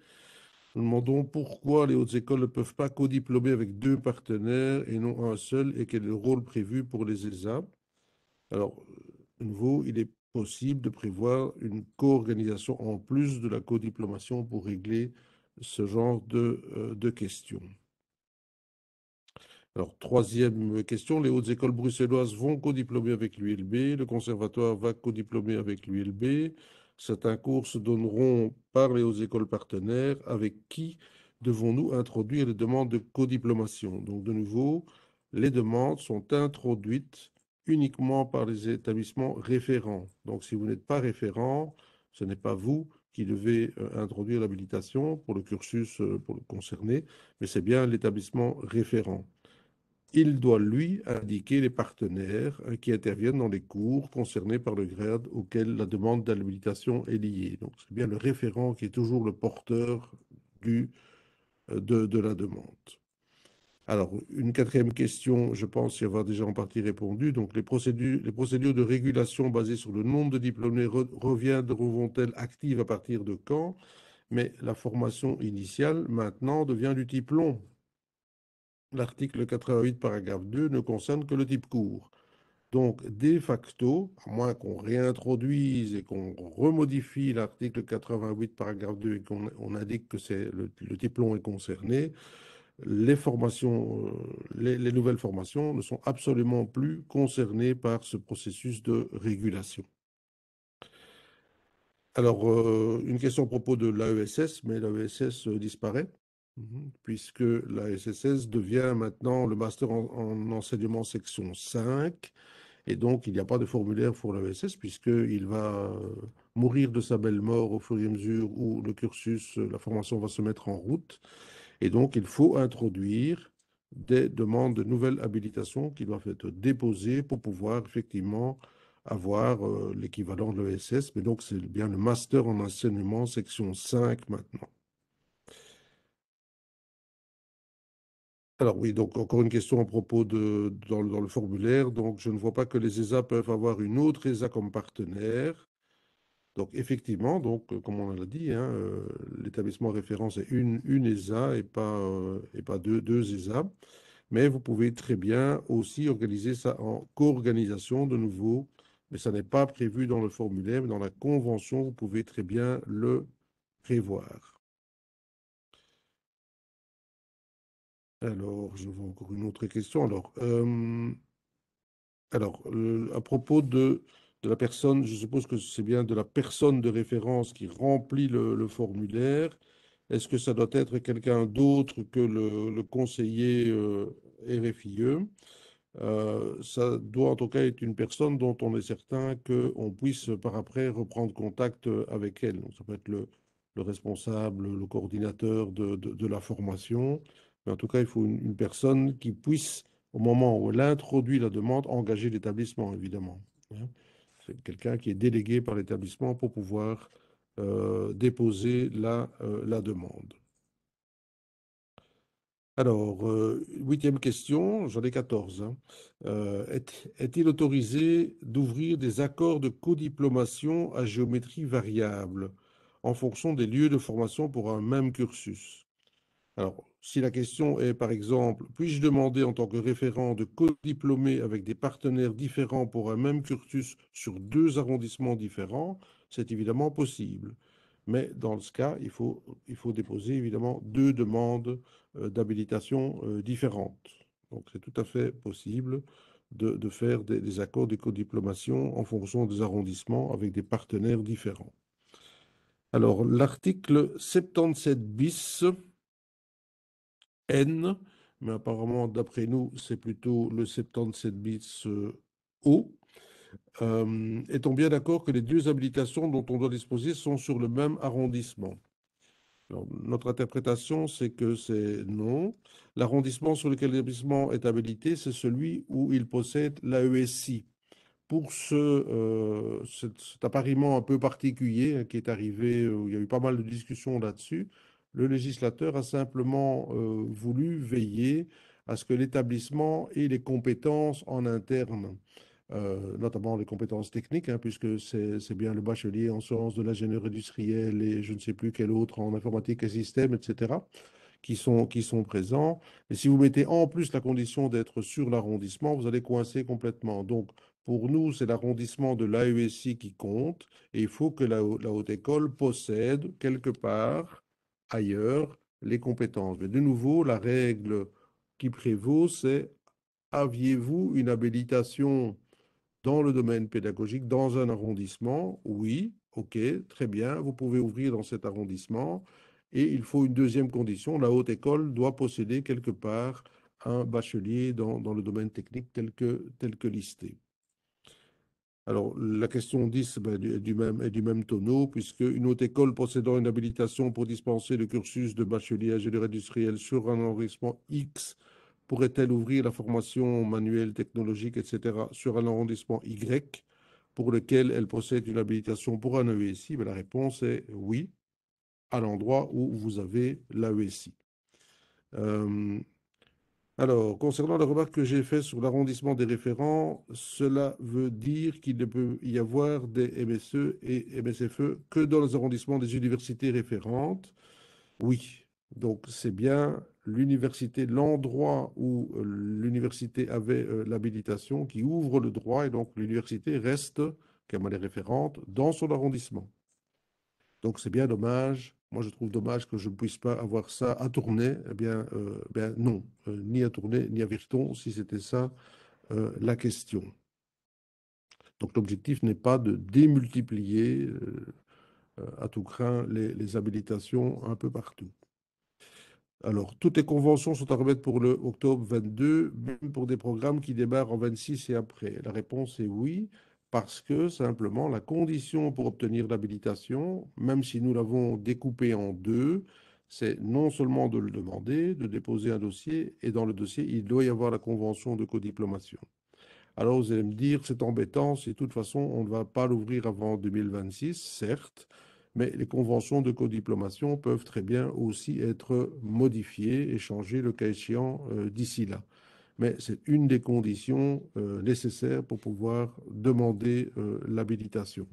Nous demandons pourquoi les hautes écoles ne peuvent pas codiplômer avec deux partenaires et non un seul, et quel est le rôle prévu pour les ESA. Alors, de nouveau, il est possible de prévoir une co-organisation en plus de la codiplomation pour régler ce genre de questions. Alors, troisième question, les hautes écoles bruxelloises vont codiplomer avec l'ULB, le conservatoire va codiplomer avec l'ULB, certains cours se donneront par les hautes écoles partenaires. Avec qui devons-nous introduire les demandes de codiplomation? Donc, de nouveau, les demandes sont introduites uniquement par les établissements référents. Donc, si vous n'êtes pas référent, ce n'est pas vous qui devez introduire l'habilitation pour le cursus pour le concerné, mais c'est bien l'établissement référent. Il doit, lui, indiquer les partenaires qui interviennent dans les cours concernés par le grade auquel la demande d'habilitation est liée. Donc, c'est bien le référent qui est toujours le porteur de la demande. Alors, une quatrième question, je pense y avoir déjà en partie répondu. Donc, les procédures de régulation basées sur le nombre de diplômés reviendront-elles actives à partir de quand? Mais la formation initiale, maintenant, devient du type long. L'article 88, paragraphe 2, ne concerne que le type court. Donc, de facto, à moins qu'on réintroduise et qu'on remodifie l'article 88, paragraphe 2 et qu'on indique que le type long est concerné, les formations, les nouvelles formations ne sont absolument plus concernées par ce processus de régulation. Alors, une question à propos de l'AESS, mais l'AESS disparaît, puisque l'AESS devient maintenant le master en enseignement section 5, et donc il n'y a pas de formulaire pour l'AESS, puisqu'il va mourir de sa belle mort au fur et à mesure où le cursus, la formation va se mettre en route. Et donc, il faut introduire des demandes de nouvelle habilitation qui doivent être déposées pour pouvoir effectivement avoir l'équivalent de l'ESS. Mais donc, c'est bien le master en enseignement section 5 maintenant. Alors oui, donc encore une question à propos dans le formulaire. Donc, je ne vois pas que les ESA peuvent avoir une autre ESA comme partenaire. Donc, effectivement, donc, comme on l'a dit, hein, l'établissement référence est une ESA et pas deux ESA. Mais vous pouvez très bien aussi organiser ça en co-organisation de nouveau, mais ça n'est pas prévu dans le formulaire, mais dans la convention, vous pouvez très bien le prévoir. Alors, je vois encore une autre question. À propos de la personne, je suppose que c'est bien de la personne de référence qui remplit le formulaire. Est-ce que ça doit être quelqu'un d'autre que le conseiller RFIE? Ça doit en tout cas être une personne dont on est certain qu'on puisse par après reprendre contact avec elle. Donc, ça peut être le responsable, le coordinateur de la formation. Mais en tout cas, il faut une personne qui puisse, au moment où elle introduit la demande, engager l'établissement, évidemment, hein. C'est quelqu'un qui est délégué par l'établissement pour pouvoir déposer la demande. Alors, huitième question, j'en ai 14, hein. Est-il autorisé d'ouvrir des accords de codiplomation à géométrie variable en fonction des lieux de formation pour un même cursus? Alors, si la question est, par exemple, puis-je demander en tant que référent de codiplomer avec des partenaires différents pour un même cursus sur deux arrondissements différents, c'est évidemment possible. Mais dans ce cas, il faut déposer évidemment deux demandes d'habilitation différentes. Donc, c'est tout à fait possible de faire des accords de codiplomation en fonction des arrondissements avec des partenaires différents. Alors, l'article 77 bis N, mais apparemment, d'après nous, c'est plutôt le 77 bis O. Est-on bien d'accord que les deux habilitations dont on doit disposer sont sur le même arrondissement? Alors, notre interprétation, c'est que c'est non. L'arrondissement sur lequel l'établissement est habilité, c'est celui où il possède l'AESI. Pour cet appariement un peu particulier qui est arrivé, où il y a eu pas mal de discussions là-dessus, le législateur a simplement voulu veiller à ce que l'établissement ait les compétences en interne, notamment les compétences techniques, hein, puisque c'est bien le bachelier en sciences de l'ingénieur industriel et je ne sais plus quel autre en informatique et système, etc., qui sont présents. Et si vous mettez en plus la condition d'être sur l'arrondissement, vous allez coincer complètement. Donc, pour nous, c'est l'arrondissement de l'AESI qui compte et il faut que la haute école possède quelque part ailleurs les compétences. Mais de nouveau, la règle qui prévaut, c'est aviez-vous une habilitation dans le domaine pédagogique, dans un arrondissement? Oui, ok, très bien, vous pouvez ouvrir dans cet arrondissement. Et il faut une deuxième condition, la haute école doit posséder quelque part un bachelier dans le domaine technique tel que listé. Alors, la question 10 ben, est du même tonneau, puisque une haute école possédant une habilitation pour dispenser le cursus de bachelier ingénieur industriel sur un arrondissement X pourrait-elle ouvrir la formation manuelle, technologique, etc. sur un arrondissement Y pour lequel elle possède une habilitation pour un ESI? Ben, la réponse est oui, à l'endroit où vous avez l'AESI. Alors, concernant la remarque que j'ai faite sur l'arrondissement des référents, cela veut dire qu'il ne peut y avoir des MSE et MSFE que dans les arrondissements des universités référentes. Oui, donc c'est bien l'université, l'endroit où l'université avait l'habilitation qui ouvre le droit et donc l'université reste, comme elle est référente, dans son arrondissement. Donc c'est bien dommage. Moi, je trouve dommage que je ne puisse pas avoir ça à tourner. Eh bien, non, ni à tourner, ni à Virton, si c'était ça la question. Donc l'objectif n'est pas de démultiplier à tout craint les habilitations un peu partout. Alors, toutes les conventions sont à remettre pour le octobre 22, même pour des programmes qui démarrent en 26 et après. La réponse est oui, parce que simplement la condition pour obtenir l'habilitation, même si nous l'avons découpé en deux, c'est non seulement de le demander, de déposer un dossier, et dans le dossier, il doit y avoir la convention de codiplomation. Alors, vous allez me dire, c'est embêtant, si de toute façon, on ne va pas l'ouvrir avant 2026, certes, mais les conventions de codiplomation peuvent très bien aussi être modifiées et changées le cas échéant d'ici là. Mais c'est une des conditions nécessaires pour pouvoir demander l'habilitation.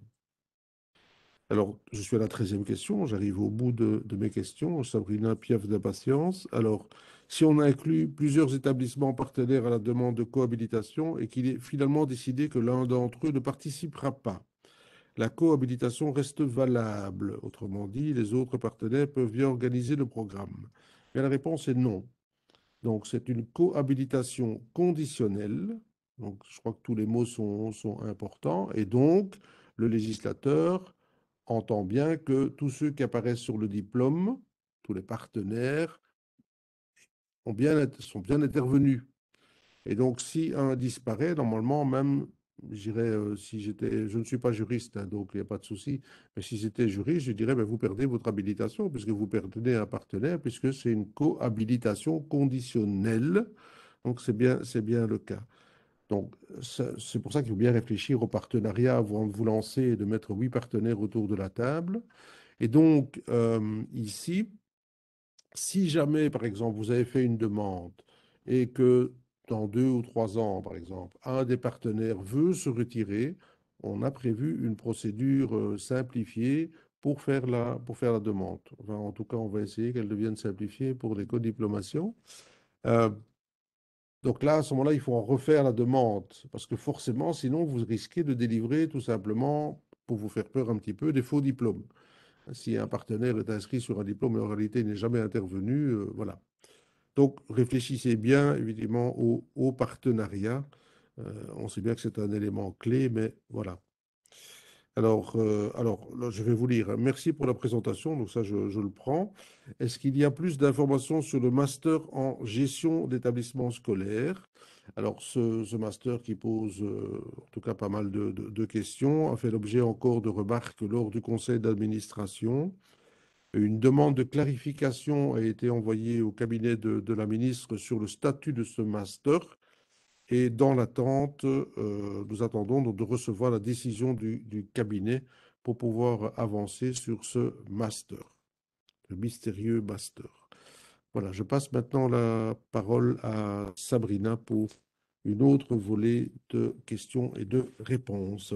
Alors, je suis à la 13e question, j'arrive au bout de mes questions. Sabrina piaffe d'impatience. Alors, si on inclut plusieurs établissements partenaires à la demande de cohabilitation et qu'il est finalement décidé que l'un d'entre eux ne participera pas, la cohabilitation reste valable. Autrement dit, les autres partenaires peuvent bien organiser le programme. Mais la réponse est non. Donc, c'est une cohabilitation conditionnelle. Donc, je crois que tous les mots sont importants. Et donc, le législateur entend bien que tous ceux qui apparaissent sur le diplôme, tous les partenaires, sont bien intervenus. Et donc, si un disparaît, normalement, même, je dirais, si j'étais, je ne suis pas juriste, hein, donc il n'y a pas de souci, mais si j'étais juriste, je dirais, ben, vous perdez votre habilitation, puisque vous perdez un partenaire, puisque c'est une cohabilitation conditionnelle. Donc, c'est bien le cas. Donc, c'est pour ça qu'il faut bien réfléchir au partenariat avant de vous lancer et de mettre 8 partenaires autour de la table. Et donc, ici, si jamais, par exemple, vous avez fait une demande et que dans 2 ou 3 ans, par exemple, un des partenaires veut se retirer, on a prévu une procédure simplifiée pour faire la demande. Enfin, en tout cas, on va essayer qu'elle devienne simplifiée pour les codiplomations. Donc là, à ce moment-là, il faut en refaire la demande, parce que forcément, sinon, vous risquez de délivrer tout simplement, pour vous faire peur un petit peu, des faux diplômes. Si un partenaire est inscrit sur un diplôme et en réalité il n'est jamais intervenu, voilà. Donc réfléchissez bien évidemment au partenariat. On sait bien que c'est un élément clé, mais voilà. Alors, là, je vais vous lire. Merci pour la présentation, donc ça je le prends. Est-ce qu'il y a plus d'informations sur le master en gestion d'établissements scolaires? Alors, ce master qui pose en tout cas pas mal de questions a fait l'objet encore de remarques lors du conseil d'administration. Une demande de clarification a été envoyée au cabinet de la ministre sur le statut de ce master. Et dans l'attente, nous attendons donc de recevoir la décision du cabinet pour pouvoir avancer sur ce master, le mystérieux master. Voilà, je passe maintenant la parole à Sabrina pour une autre volée de questions et de réponses.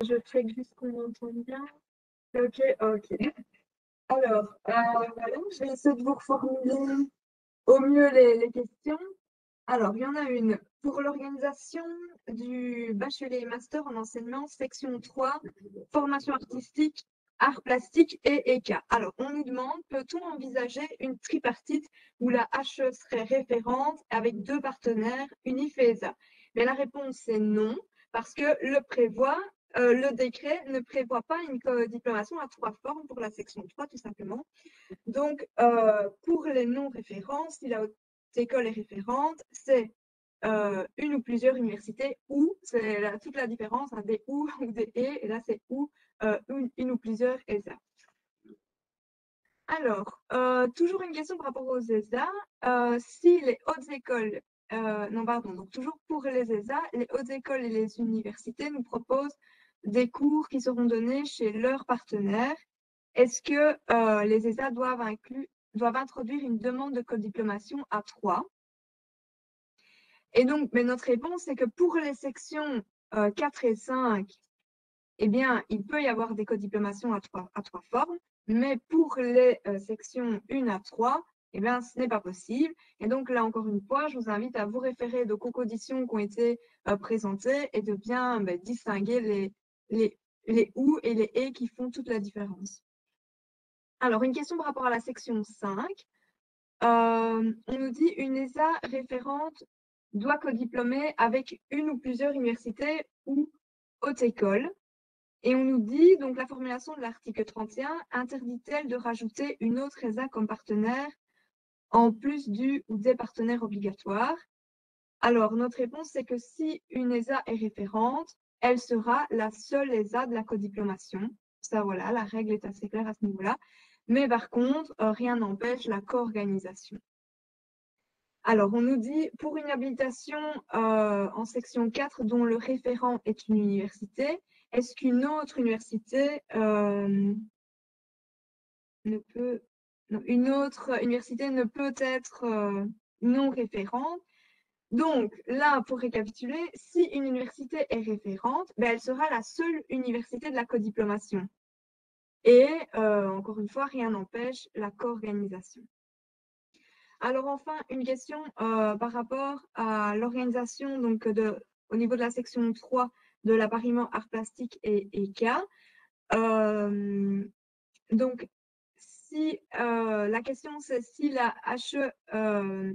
Je check juste qu'on m'entend bien. Ok, ok. Alors, voilà, je vais essayer de vous reformuler au mieux les questions. Alors, il y en a une. Pour l'organisation du bachelier et master en enseignement, section 3, formation artistique, arts plastiques et ECA. Alors, on nous demande, peut-on envisager une tripartite où la HE serait référente avec 2 partenaires, UNIF et ESA? Mais la réponse est non, parce que le décret ne prévoit pas une diplomation à 3 formes pour la section 3, tout simplement. Donc, pour les non-références, si la haute école est référente, c'est une ou plusieurs universités ou, c'est toute la différence, hein, des ou des et là c'est ou, une ou plusieurs ESA. Alors, toujours une question par rapport aux ESA. Si les hautes écoles, non pardon, donc toujours pour les ESA, les hautes écoles et les universités nous proposent des cours qui seront donnés chez leurs partenaires. Est-ce que les ESA doivent introduire une demande de codiplomation à 3? Et donc, mais notre réponse est que pour les sections 4 et 5, eh bien, il peut y avoir des codiplomations à trois formes, mais pour les sections 1 à 3, eh bien, ce n'est pas possible. Et donc, là, encore une fois, je vous invite à vous référer aux co-conditions qui ont été présentées et de bien distinguer les ou et les et qui font toute la différence. Alors, une question par rapport à la section 5. On nous dit une ESA référente doit codiplômer avec une ou plusieurs universités ou haute école. Et on nous dit, donc la formulation de l'article 31 interdit-elle de rajouter une autre ESA comme partenaire en plus du ou des partenaires obligatoires? Alors, notre réponse, c'est que si une ESA est référente, elle sera la seule ESA de la codiplomation. Ça, voilà, la règle est assez claire à ce niveau-là. Mais par contre, rien n'empêche la co-organisation. Alors, on nous dit, pour une habilitation en section 4 dont le référent est une université, est-ce qu'une autre université une autre université ne peut être non référente? Donc, là, pour récapituler, si une université est référente, ben, elle sera la seule université de la codiplomation. Et, encore une fois, rien n'empêche la co-organisation. Alors enfin, une question par rapport à l'organisation donc au niveau de la section 3 de l'appariement art plastique et cas. Donc, si la question c'est si la HE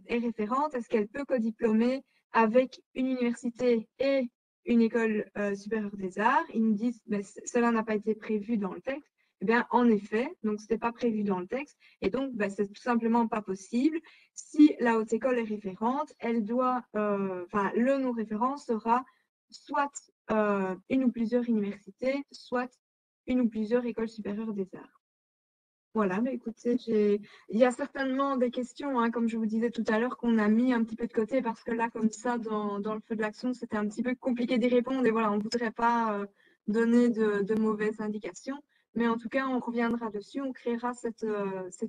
est référente, est-ce qu'elle peut codiplômer avec une université et une école supérieure des arts? Ils nous disent que cela n'a pas été prévu dans le texte. Eh bien, en effet, donc ce n'était pas prévu dans le texte, et donc c'est tout simplement pas possible. Si la haute école est référente, elle doit, le non-référent sera soit une ou plusieurs universités, soit une ou plusieurs écoles supérieures des arts. Voilà, mais écoutez, il y a certainement des questions, hein, comme je vous disais tout à l'heure, qu'on a mis un petit peu de côté parce que là, comme ça, dans le feu de l'action, c'était un petit peu compliqué d'y répondre et voilà, on ne voudrait pas donner de mauvaises indications. Mais en tout cas, on reviendra dessus, on créera cette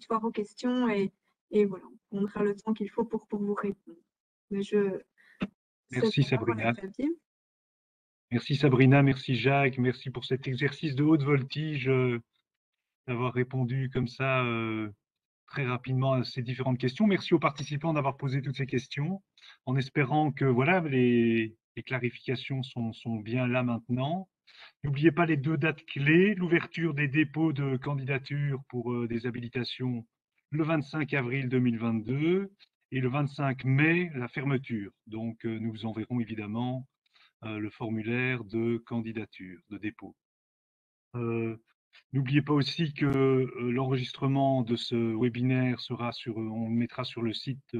foire aux questions et voilà, on prendra le temps qu'il faut pour vous répondre. Mais Merci Sabrina. Merci Sabrina, merci Jacques, merci pour cet exercice de haute voltige, d'avoir répondu comme ça très rapidement à ces différentes questions. Merci aux participants d'avoir posé toutes ces questions, en espérant que voilà, les clarifications sont bien là maintenant. N'oubliez pas les 2 dates clés, l'ouverture des dépôts de candidatures pour des habilitations le 25 avril 2022 et le 25 mai, la fermeture. Donc, nous vous enverrons évidemment le formulaire de candidature, de dépôt. N'oubliez pas aussi que l'enregistrement de ce webinaire on le mettra sur le site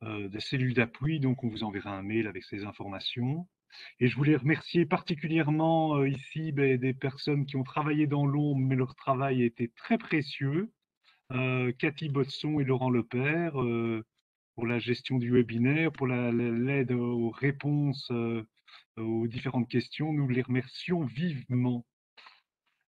des cellules d'appui, donc on vous enverra un mail avec ces informations. Et je voulais remercier particulièrement ici des personnes qui ont travaillé dans l'ombre, mais leur travail a été très précieux. Cathy Botson et Laurent Lepère pour la gestion du webinaire, pour l'aide aux réponses aux différentes questions. Nous les remercions vivement.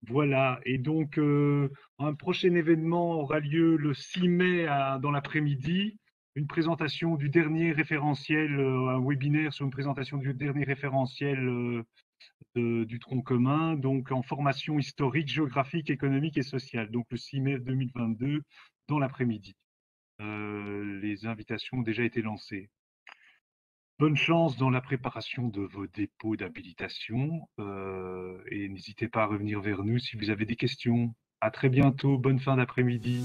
Voilà, et donc un prochain événement aura lieu le 6 mai dans l'après-midi, une présentation du dernier référentiel, un webinaire sur une présentation du dernier référentiel du tronc commun, donc en formation historique, géographique, économique et sociale, donc le 6 mai 2022 dans l'après-midi. Les invitations ont déjà été lancées. Bonne chance dans la préparation de vos dépôts d'habilitation et n'hésitez pas à revenir vers nous si vous avez des questions. À très bientôt, bonne fin d'après-midi.